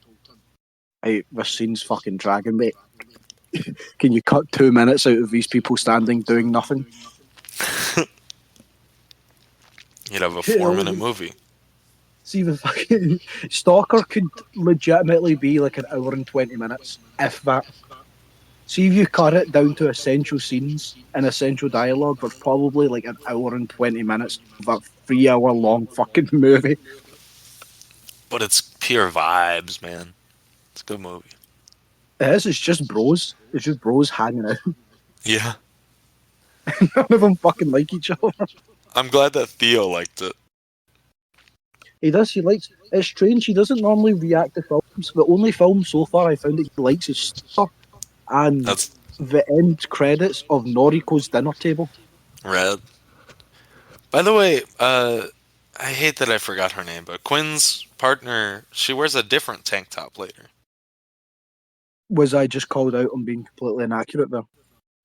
"Hey, this scene's fucking dragging, mate. Can you cut 2 minutes out of these people standing doing nothing?" You'd have a 4 minute movie. See, the fucking Stalker could legitimately be like an hour and 20 minutes, if that. See, if you cut it down to essential scenes and essential dialogue, there's probably like an hour and 20 minutes of a 3 hour long fucking movie. But it's pure vibes, man. It's a good movie. It is, it's just bros. It's just bros hanging out. Yeah. None of them fucking like each other. I'm glad that Theo liked it. He does, he likes. It's strange, he doesn't normally react to films. The only film so far I found that he likes is Stalker and That's the end credits of Noriko's Dinner Table. red. By the way, I hate that I forgot her name, but Quinn's partner, she wears a different tank top later. Was I just called out on being completely inaccurate there?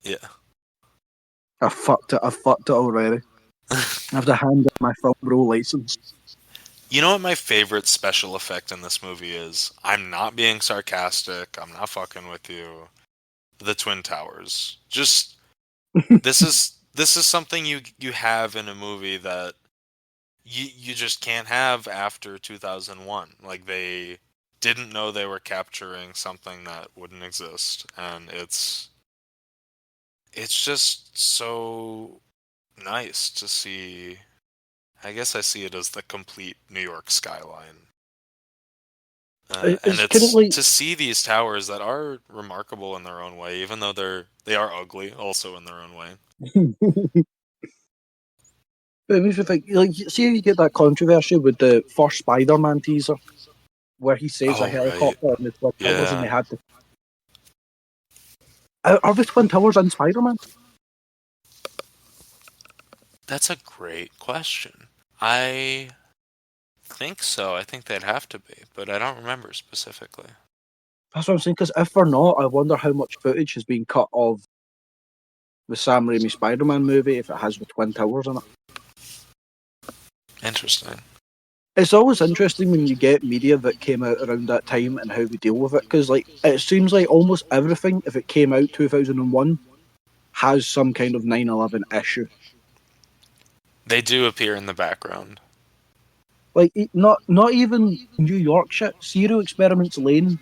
Yeah. I fucked it already. I have to hand in my film bro license. You know what my favorite special effect in this movie is? I'm not being sarcastic. I'm not fucking with you. The Twin Towers. Just this is something you have in a movie that you just can't have after 2001. Like they didn't know they were capturing something that wouldn't exist, and it's just so nice to see. I guess I see it as the complete New York skyline. And It's kind of it's like to see these towers that are remarkable in their own way, even though they are ugly also in their own way. But it makes me think, like, see if you get that controversy with the first Spider-Man teaser, where he saves a Oh, right. helicopter and the Twin Towers, and they Yeah. had the. Are the Twin Towers in Spider-Man? That's a great question. I think so. I think they'd have to be, but I don't remember specifically. That's what I'm saying. Because if they're not, I wonder how much footage has been cut of the Sam Raimi Spider-Man movie if it has the Twin Towers in it. Interesting. It's always interesting when you get media that came out around that time and how they deal with it, because like it seems like almost everything, if it came out 2001, has some kind of 9/11 issue. They do appear in the background. Like not even New York shit. Serial Experiments Lane,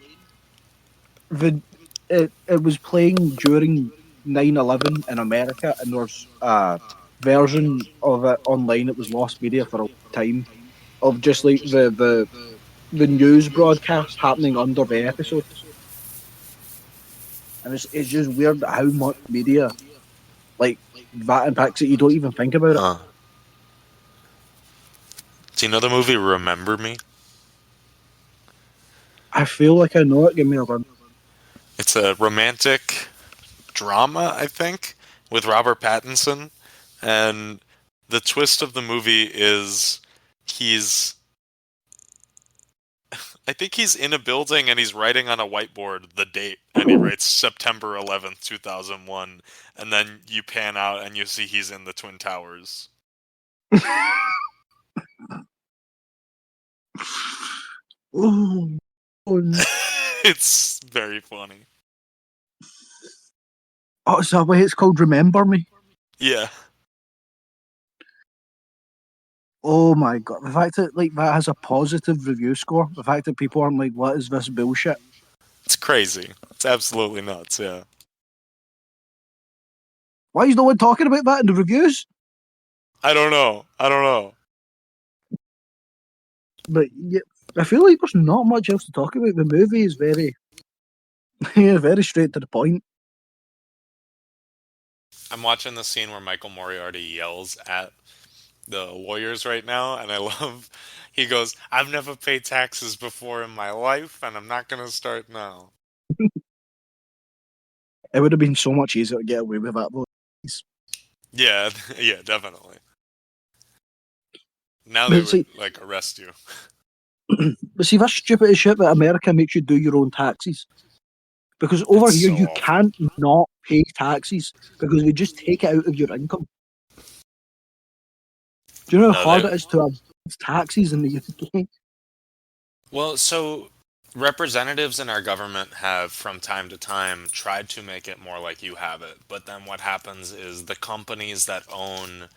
it was playing during 9/11 in America, and there's a version of it online. It was lost media for a long time of just like the news broadcast happening under the episode. And it's just weird how much media like that impacts it. You don't even think about it. Huh. Do you know the movie Remember Me? I feel like I know it. Give me a run. It's a romantic drama, I think, with Robert Pattinson. And the twist of the movie is he's I think he's in a building and he's writing on a whiteboard the date, and he writes September 11th, 2001, and then you pan out and you see he's in the Twin Towers. Oh, It's very funny. oh, is that why it's called Remember Me? Yeah. Oh my god! The fact that like that has a positive review score. The fact that people aren't like, "What is this bullshit?" It's crazy. It's absolutely nuts, yeah. Why is no one talking about that in the reviews? I don't know. But yeah, I feel like there's not much else to talk about. The movie is very, yeah, very straight to the point. I'm watching the scene where Michael Moriarty yells at the lawyers right now, and I love, he goes, "I've never paid taxes before in my life, and I'm not going to start now." It would have been so much easier to get away with that though. Yeah, yeah, definitely. Now they But would, see, like, arrest you. but see, that's stupid as shit that America makes you do your own taxes. Because over It's here, so you awful. can't not pay taxes because they just take it out of your income. Do you know how No, hard it is to avoid taxes in the UK? well, so representatives in our government have, from time to time, tried to make it more like you have it. But then what happens is the companies that own,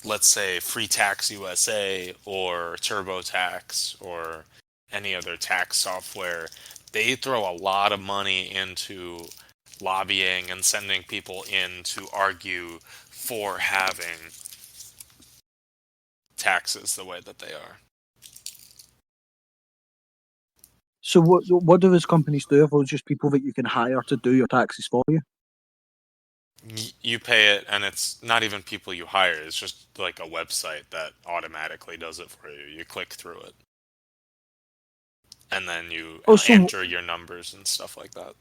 let's say, Free Tax USA or TurboTax or any other tax software, they throw a lot of money into lobbying and sending people in to argue for having taxes the way that they are. So what do those companies do? If it's just people that you can hire to do your taxes for you? You pay it, and it's not even people you hire. It's just like a website that automatically does it for you. You click through it, and then you Oh, so enter your numbers and stuff like that.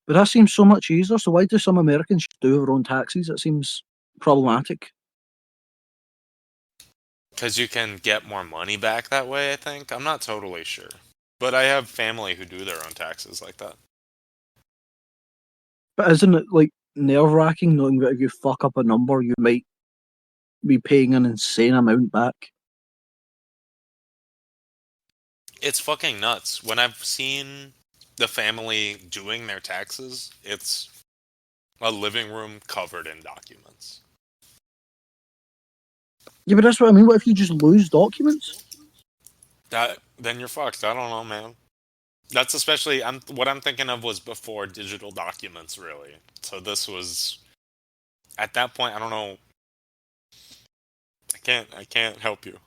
but that seems so much easier. So why do some Americans do their own taxes? It seems problematic. Because you can get more money back that way, I think. I'm not totally sure. But I have family who do their own taxes like that. But isn't it like nerve-wracking knowing that if you fuck up a number, you might be paying an insane amount back? It's fucking nuts. When I've seen the family doing their taxes, it's a living room covered in documents. Yeah, but that's what I mean. What if you just lose documents? then you're fucked. I don't know, man. That's especially what I'm thinking of was before digital documents, really. So this was at that point. I don't know. I can't help you.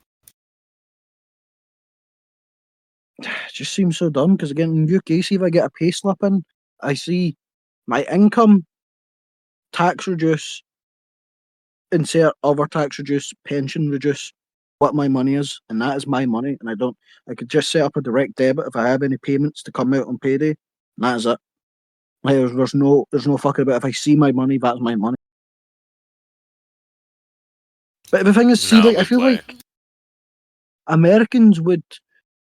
It just seems so dumb because again in UK, see if I get a pay slip in, I see my income, tax reduce, insert other tax reduce, pension reduce, what my money is, and that is my money, and I could just set up a direct debit if I have any payments to come out on payday, and that is it. Like, there's no fucking about. If I see my money, that's my money. But the thing is, see, No, like I we feel play. like Americans would,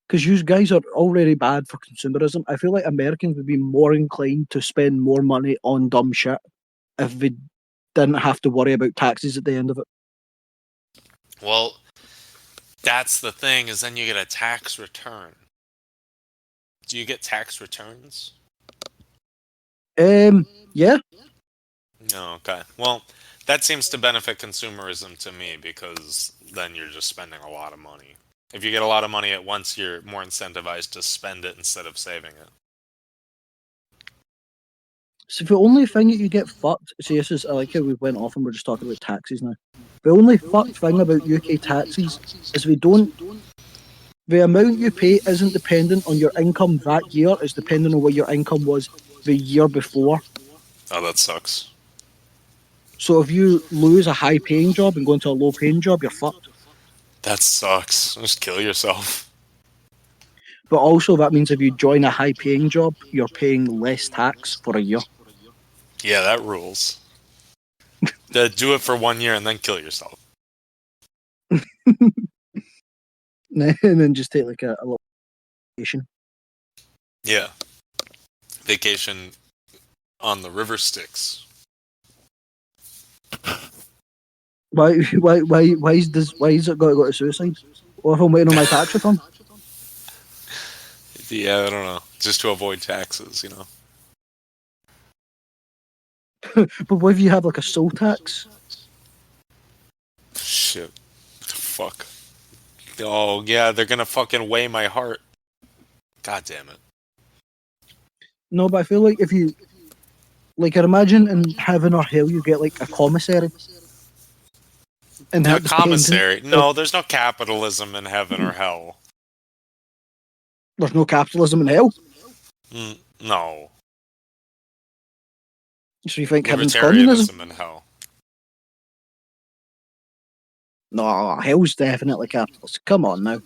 because you guys are already bad for consumerism. I feel like Americans would be more inclined to spend more money on dumb shit if they didn't have to worry about taxes at the end of it. Well, that's the thing. Is then you get a tax return. Do you get tax returns? Yeah. No. Okay. Well, that seems to benefit consumerism to me because then you're just spending a lot of money. If you get a lot of money at once, you're more incentivized to spend it instead of saving it. So the only thing that you get fucked, see, this is, I like how we went off and we're just talking about taxes now. The only fucked thing about UK taxes is the amount you pay isn't dependent on your income that year, it's dependent on what your income was the year before. Oh, that sucks. So if you lose a high paying job and go into a low paying job, you're fucked. That sucks. Just kill yourself. But also that means if you join a high paying job, you're paying less tax for a year. Yeah, that rules. Do it for 1 year and then kill yourself. And then just take like a little vacation. Yeah. Vacation on the river Styx. Why is it got to go to suicide? Or if I'm waiting on my tax return? Yeah, I don't know. Just to avoid taxes, you know. But what if you have like a soul tax? Shit. Fuck. Oh, yeah, they're gonna fucking weigh my heart. God damn it. No, but I feel like if you, like, I imagine in heaven or hell you get like a commissary. And A that depends. commissary. No, there's no capitalism in heaven or hell. There's no capitalism in hell. No. So you think heaven's communism? Libertarianism in hell. No, hell's definitely capitalist. Come on now.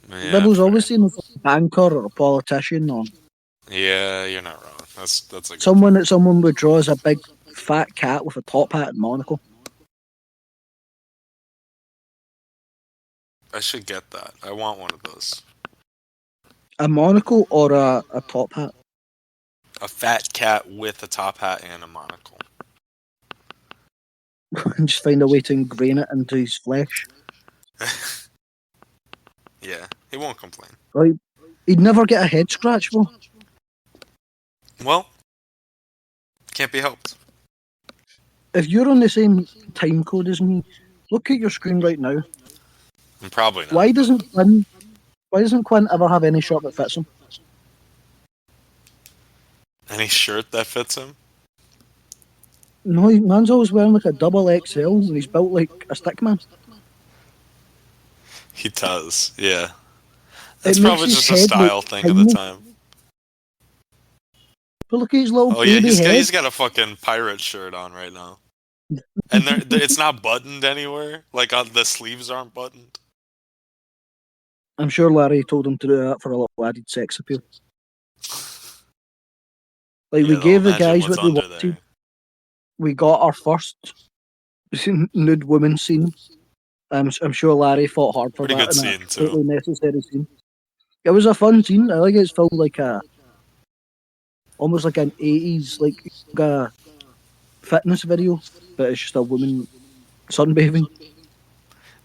Yeah, Bibble's fair. always seen as a banker or a politician or Yeah, you're not wrong. That's a good someone would draw as a big fat cat with a top hat and monocle. I should get that. I want one of those. A monocle or a top hat? A fat cat with a top hat and a monocle. And just find a way to ingrain it into his flesh. Yeah, he won't complain. Right? He'd never get a head scratch, though. Well, can't be helped. If you're on the same time code as me, look at your screen right now. I'm probably not. Why doesn't Quinn ever have any shirt that fits him? Any shirt that fits him? No, man's always wearing like a double XL and he's built like a stick man. He does, yeah. That's It makes probably his just a head style look thing of the tiny. time. But look at his little Oh yeah, baby head. he's got a fucking pirate shirt on right now. And it's not buttoned anywhere. Like the sleeves aren't buttoned. I'm sure Larry told him to do that for a little added sex appeal. Like Yeah, we they'll gave the imagine guys what's what they under wanted. there. We got our first nude woman scene. I'm sure Larry fought hard for Pretty that good in a scene, too. completely necessary scene. It was a fun scene. I like it's filmed like almost like an 80s like a fitness video, but it's just a woman sunbathing.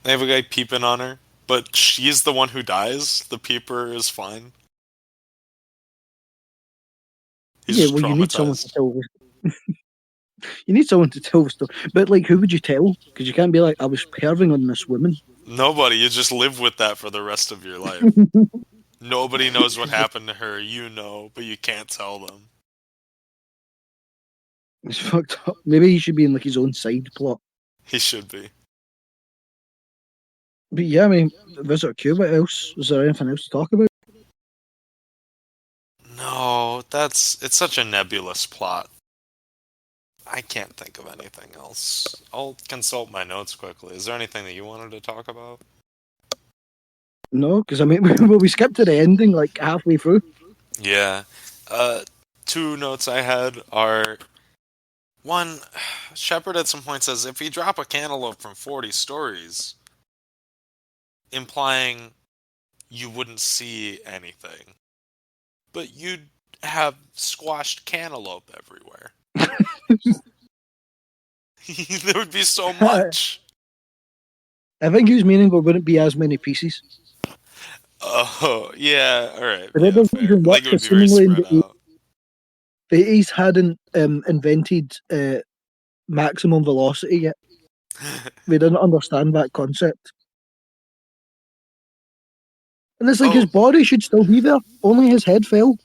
They have a guy peeping on her, but she's the one who dies. The peeper is fine. He's Yeah, just well, you need someone to traumatized. tell. You need someone to tell the story. But like, who would you tell? Because you can't be like, I was perving on this woman. Nobody. You just live with that for the rest of your life. Nobody knows what happened to her. You know, but you can't tell them. It's fucked up. Maybe he should be in like his own side plot. He should be. But yeah, I mean, Visit Q. What else? Is there anything else to talk about? No, it's such a nebulous plot. I can't think of anything else. I'll consult my notes quickly. Is there anything that you wanted to talk about? No, because I mean, we skipped to the ending like halfway through. Yeah. Two notes I had are one, Shepard at some point says if you drop a cantaloupe from 40 stories, implying you wouldn't see anything, but you'd have squashed cantaloupe everywhere. There would be so much. I think he was meaning there wouldn't be as many pieces. Oh, yeah, alright. But Yeah, it doesn't fair. even work, Like it would because be very seemingly spread out. the 80s hadn't invented maximum velocity yet. They didn't understand that concept. And it's like his body should still be there, only his head fell.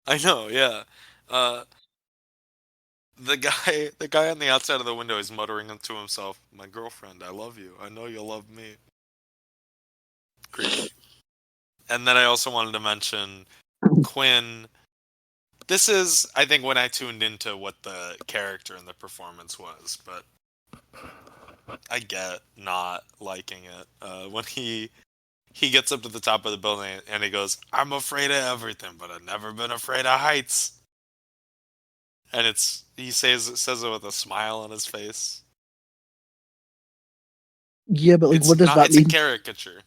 I know, yeah. The guy on the outside of the window is muttering to himself, "My girlfriend, I love you. I know you'll love me." Creepy. And then I also wanted to mention Quinn. This is, I think, when I tuned into what the character and the performance was, but I get not liking it. When he gets up to the top of the building and he goes, "I'm afraid of everything, but I've never been afraid of heights." And he says it with a smile on his face. Yeah, but like, what does that mean? It's a caricature.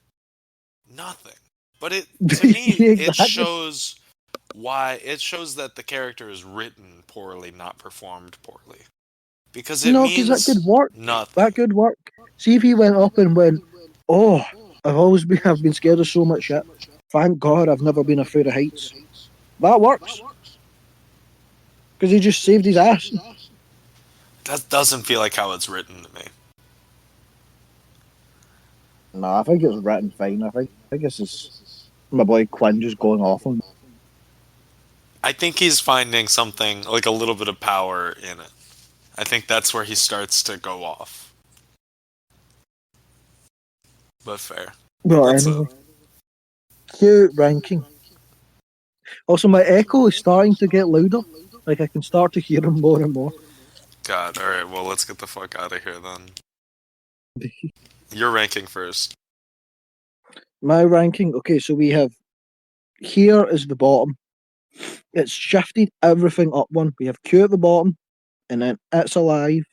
Nothing. But to me, Exactly. it shows that the character is written poorly, not performed poorly. Because it means that could work. nothing. That could work. See if he went up and went, "Oh, I've been scared of so much shit. Thank God I've never been afraid of heights." That works. Because he just saved his ass. That doesn't feel like how it's written to me. No, I think it's written fine. I think it's just my boy Quinn just going off on. I think he's finding something, like a little bit of power in it. I think that's where he starts to go off. But fair. Well, anyway. Cute ranking. Also, my echo is starting to get louder. Like, I can start to hear him more and more. God, alright, well, let's get the fuck out of here then. Your ranking first. My ranking, okay, so we have, here is the bottom. It's shifted everything up one. We have Q at the bottom, and then It's Alive,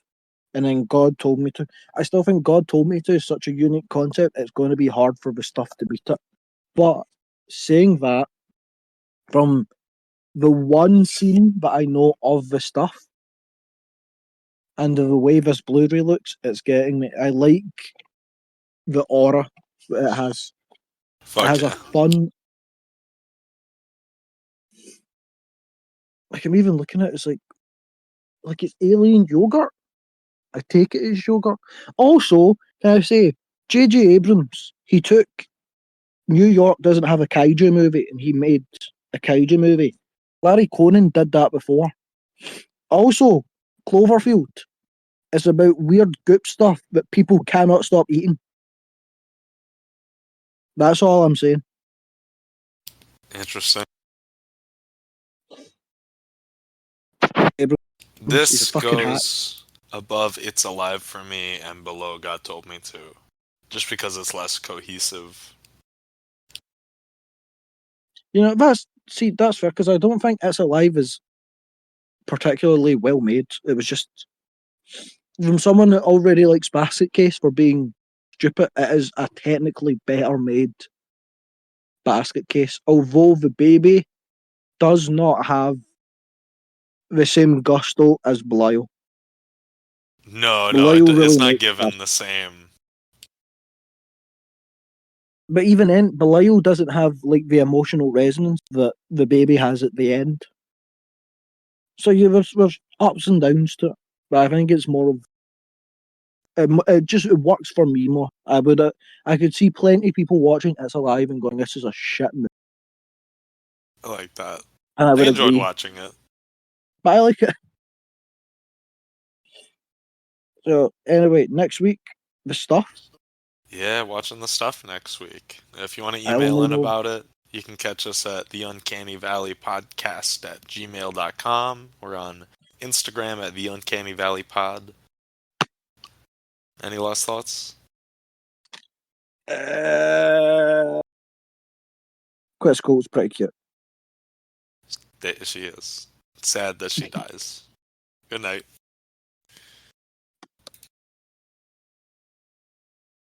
and then God Told Me To. I still think God Told Me To is such a unique concept, it's going to be hard for the stuff to beat it. But saying that, from the one scene that I know of the stuff, and the way this Blu-ray looks, it's getting me. I like the aura that it has. Fuck it has yeah. a fun. Like, I'm even looking at it, it's like it's alien yogurt. I take it as yogurt. Also, can I say, J.J. Abrams, he took New York doesn't have a kaiju movie, and he made a kaiju movie. Larry Conan did that before. Also, Cloverfield is about weird goop stuff that people cannot stop eating. That's all I'm saying. Interesting. Abrams, This goes above It's Alive for me and below God Told Me To. Just because it's less cohesive. You know, that's fair, because I don't think It's Alive is particularly well made. It was just from someone that already likes Basket Case for being stupid. It is a technically better made Basket Case, although the baby does not have the same gusto as Belial. No, Really it's not likes given that. the same. But even then, Belial doesn't have like the emotional resonance that the baby has at the end. So there's ups and downs to it. But I think it's more of it works for me more. I could see plenty of people watching It's Alive and going, "This is a shit movie," I like that. and I I would enjoyed agree. watching it. But I like it. So anyway, next week the stuff. Yeah, watching the stuff next week. If you want to I email only in know. about it, you can catch us at the Uncanny Valley Podcast at gmail.com. We're on Instagram at the Uncanny Valley Pod. Any last thoughts? Chris Cole's pretty cute. She is. Sad that she dies. Good night.